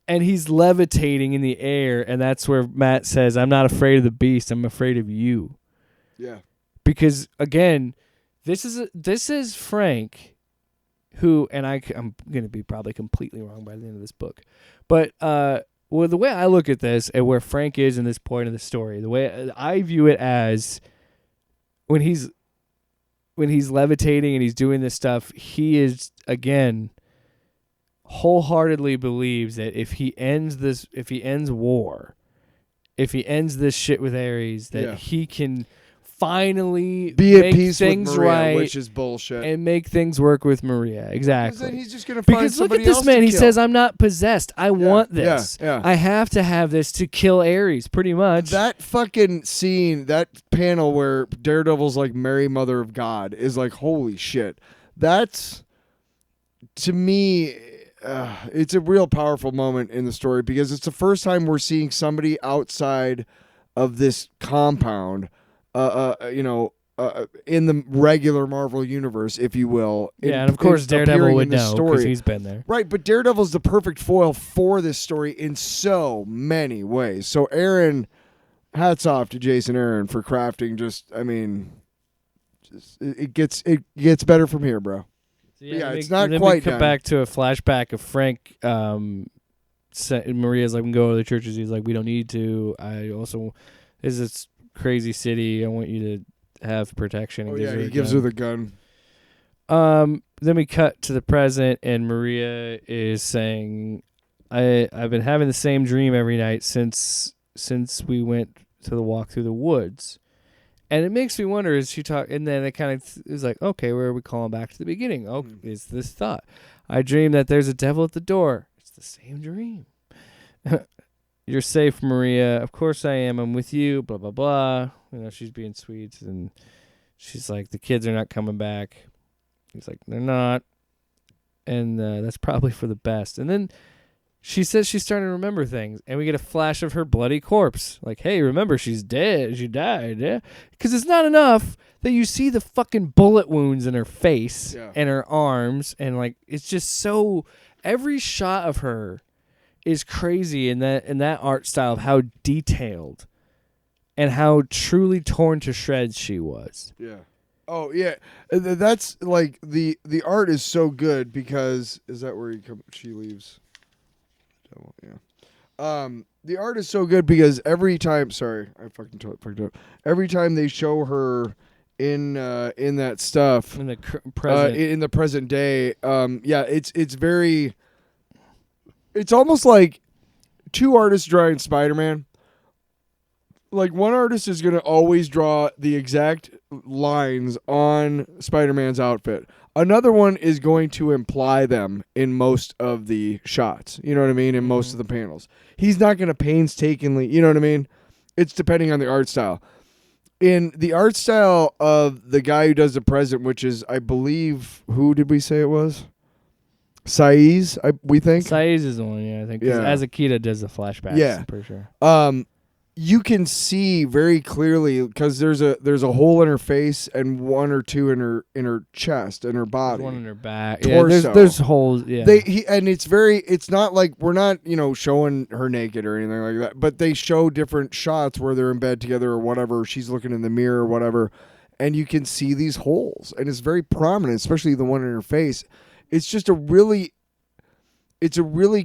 And he's levitating in the air, and that's where Matt says, "I'm not afraid of the beast. I'm afraid of you." Yeah. Because again, this is Frank. Who, and I'm going to be probably completely wrong by the end of this book. But the way I look at this and where Frank is in this point of the story, the way I view it as when he's levitating and he's doing this stuff, he is, again, wholeheartedly believes that if he ends war, if he ends this shit with Ares, that he can finally be make at peace things with Maria, right, which is bullshit, and make things work with Maria. Exactly. Then he's just gonna find because look somebody at this else man. to He kill. says, "I'm not possessed. I want this. Yeah. I have to have this to kill Ares." Pretty much. That fucking scene, that panel where Daredevil's like Mary, Mother of God, is like, holy shit. That's, to me, it's a real powerful moment in the story because it's the first time we're seeing somebody outside of this compound, in the regular Marvel universe, if you will. And of course Daredevil would know because he's been there. Right, but Daredevil's the perfect foil for this story in so many ways. So Aaron, hats off to Jason Aaron for crafting it gets better from here, bro. So it's not then quite we come done. back to a flashback of Frank Maria's like, we can go to the churches. He's like, we don't need to. I also, is this crazy city. I want you to have protection. Oh yeah, he gives her the gun. Then we cut to the present, and Maria is saying, I've been having the same dream every night since we went to the walk through the woods. And it makes me wonder, is she talk? And then it kind of is like, okay, where are we calling back to the beginning? Oh, is this thought? I dream that there's a devil at the door. It's the same dream. You're safe, Maria. Of course I am. I'm with you. Blah, blah, blah. You know, she's being sweet. And she's like, the kids are not coming back. He's like, they're not. And that's probably for the best. And then she says she's starting to remember things. And we get a flash of her bloody corpse. Like, hey, remember, she's dead. She died. Yeah. Because it's not enough that you see the fucking bullet wounds in her face and her arms. And, like, it's just so... Every shot of her is crazy in that art style of how detailed and how truly torn to shreds she was. Yeah. Oh yeah, that's like the art is so good because is that where she leaves? Yeah. The art is so good because every time, sorry, I fucked up. Every time they show her in that stuff in the present in the present day, yeah, it's very. It's almost like two artists drawing Spider-Man. Like one artist is going to always draw the exact lines on Spider-Man's outfit. Another one is going to imply them in most of the shots. You know what I mean? In most of the panels. He's not going to painstakingly, you know what I mean? It's depending on the art style. In the art style of the guy who does the present, which is, I believe, who did we say it was? Saiz, we think? Saiz is the one, yeah, I think. Yeah. As Akita does the flashbacks, yeah. For sure. You can see very clearly because there's a hole in her face and one or two in her chest and her body. There's one in her back. Torso. Yeah, there's holes. Yeah. And it's not like we're not showing her naked or anything like that, but they show different shots where they're in bed together or whatever. She's looking in the mirror or whatever, and you can see these holes, and it's very prominent, especially the one in her face. It's just a really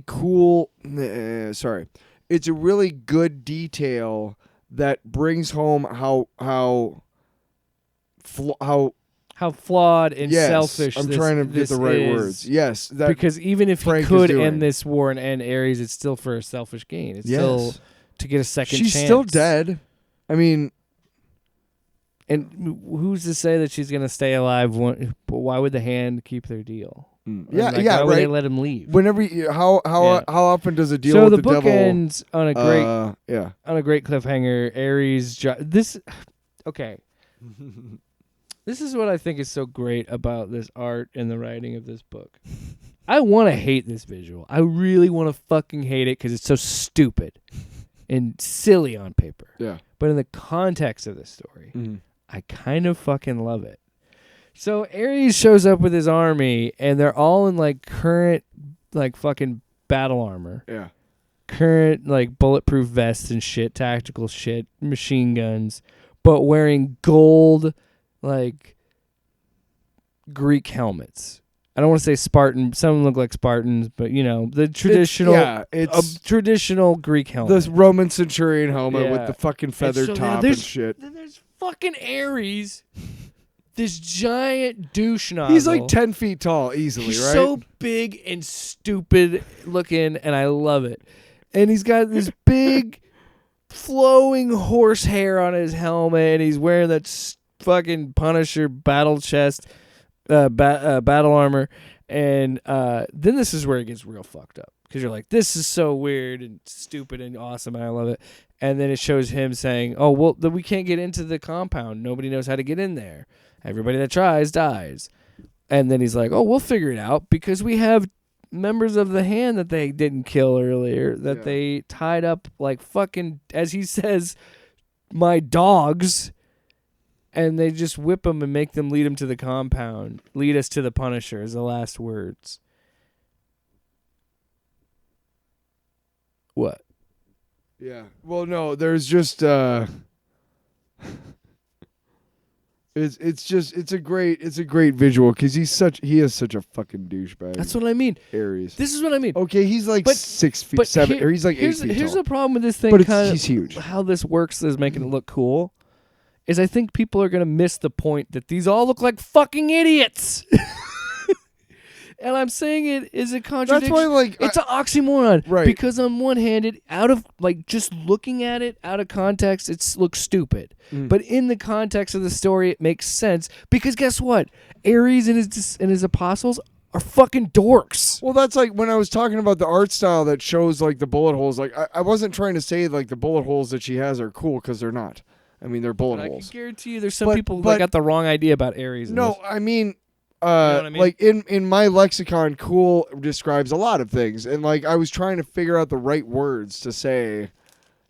cool. It's a really good detail that brings home how flawed and selfish. I'm trying to get the right words. Yes, because even if Frank he could is doing. end this war and end Ares, it's still for a selfish gain. It's still to get a second chance. She's still dead. I mean, and who's to say that she's gonna stay alive? Why would the Hand keep their deal? Yeah, why would they let him leave? Whenever how often does a deal so with the the book devil ends on a great on a great cliffhanger. Ares, okay. This is what I think is so great about this art and the writing of this book. I want to hate this visual. I really want to fucking hate it because it's so stupid and silly on paper. Yeah. But in the context of this story, I kind of fucking love it. So Ares shows up with his army, and they're all in like current, like fucking battle armor. Yeah. Current like bulletproof vests and shit, tactical shit, machine guns, but wearing gold, like Greek helmets. I don't want to say Spartan. Some of them look like Spartans, but the traditional, it's traditional Greek helmet. The Roman centurion helmet with the fucking feathered top and shit. Then there's fucking Ares. This giant douche nozzle. He's like 10 feet tall easily, He's right? so big and stupid looking, and I love it. And he's got this big flowing horse hair on his helmet, and he's wearing that fucking Punisher battle chest, battle armor. And then this is where it gets real fucked up. Because you're like, this is so weird and stupid and awesome, and I love it. And then it shows him saying, oh, well, we can't get into the compound. Nobody knows how to get in there. Everybody that tries dies. And then he's like, oh, we'll figure it out because we have members of the Hand that they didn't kill earlier that they tied up like fucking, as he says, my dogs. And they just whip them and make them lead them to the compound. Lead us to the Punisher is the last words. What? Yeah. Well, no, there's just It's a great visual because he is such a fucking douchebag. That's what I mean. Ares. This is what I mean. Okay, he's like But- 6 feet, But 7, or he's like 8 feet here's tall. the problem with this thing. But Kinda he's huge. How this works is making it look cool. Is I think people are gonna miss the point that these all look like fucking idiots. And I'm saying it is a contradiction. That's why, like, it's an oxymoron, Right. Because on one hand, it out of like just looking at it out of context, it looks stupid. But in the context of the story, it makes sense because guess what? Ares and his apostles are fucking dorks. Well, that's like when I was talking about the art style that shows like the bullet holes. Like I wasn't trying to say like the bullet holes that she has are cool because they're not. I mean, they're bullet But I can holes. guarantee you, there's some But- people but- that got the wrong idea about Ares. in No, this. I mean, what I mean? like in my lexicon, cool describes a lot of things, and like I was trying to figure out the right words to say,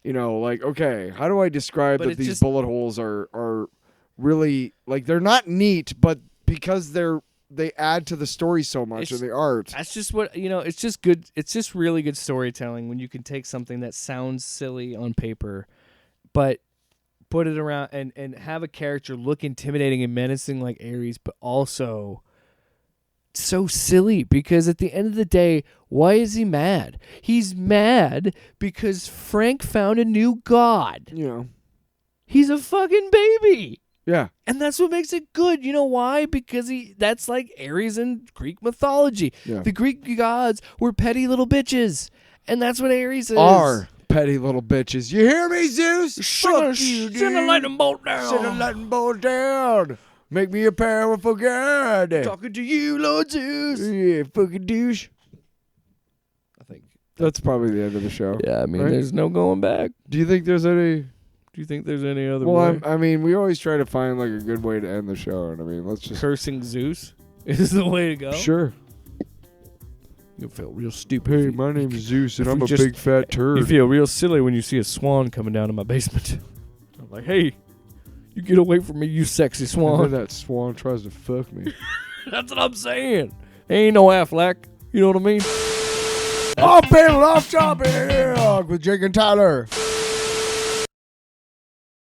you know, like okay, how do I describe But that it's these just- bullet holes are really like they're not neat, but because they add to the story so much It's- and the art. That's just what it's just good. It's just really good storytelling when you can take something that sounds silly on paper, but put it around and have a character look intimidating and menacing like Ares, but also so silly because at the end of the day, why is he mad? He's mad because Frank found a new god. You know, He's a fucking baby. yeah. And that's what makes it good. You know why? Because that's like Ares in Greek mythology. Yeah. The Greek gods were petty little bitches. And that's what Ares is. Are petty little bitches. You hear me, Zeus? Fuck you, dude. Send a lightning bolt down. Send a lightning bolt down. Make me a powerful god. Talking to you, Lord Zeus. Yeah, fucking douche. I think. That's probably the end of the show. Yeah, I mean, Right? there's no going back. Do you think there's any? Do you think there's any other Well, way? I mean, we always try to find like a good way to end the show, and I mean, let's just Cursing Zeus is the way to go. sure. You feel real stupid. Hey, my name is Zeus, and if I'm we a just- big fat turd. You feel real silly when you see a swan coming down in my basement. I'm like, hey, you get away from me, you sexy And then swan. that swan tries to fuck me. That's what I'm saying. Ain't no Affleck. You know what I mean? Off panel, off topic with Jake and Tyler.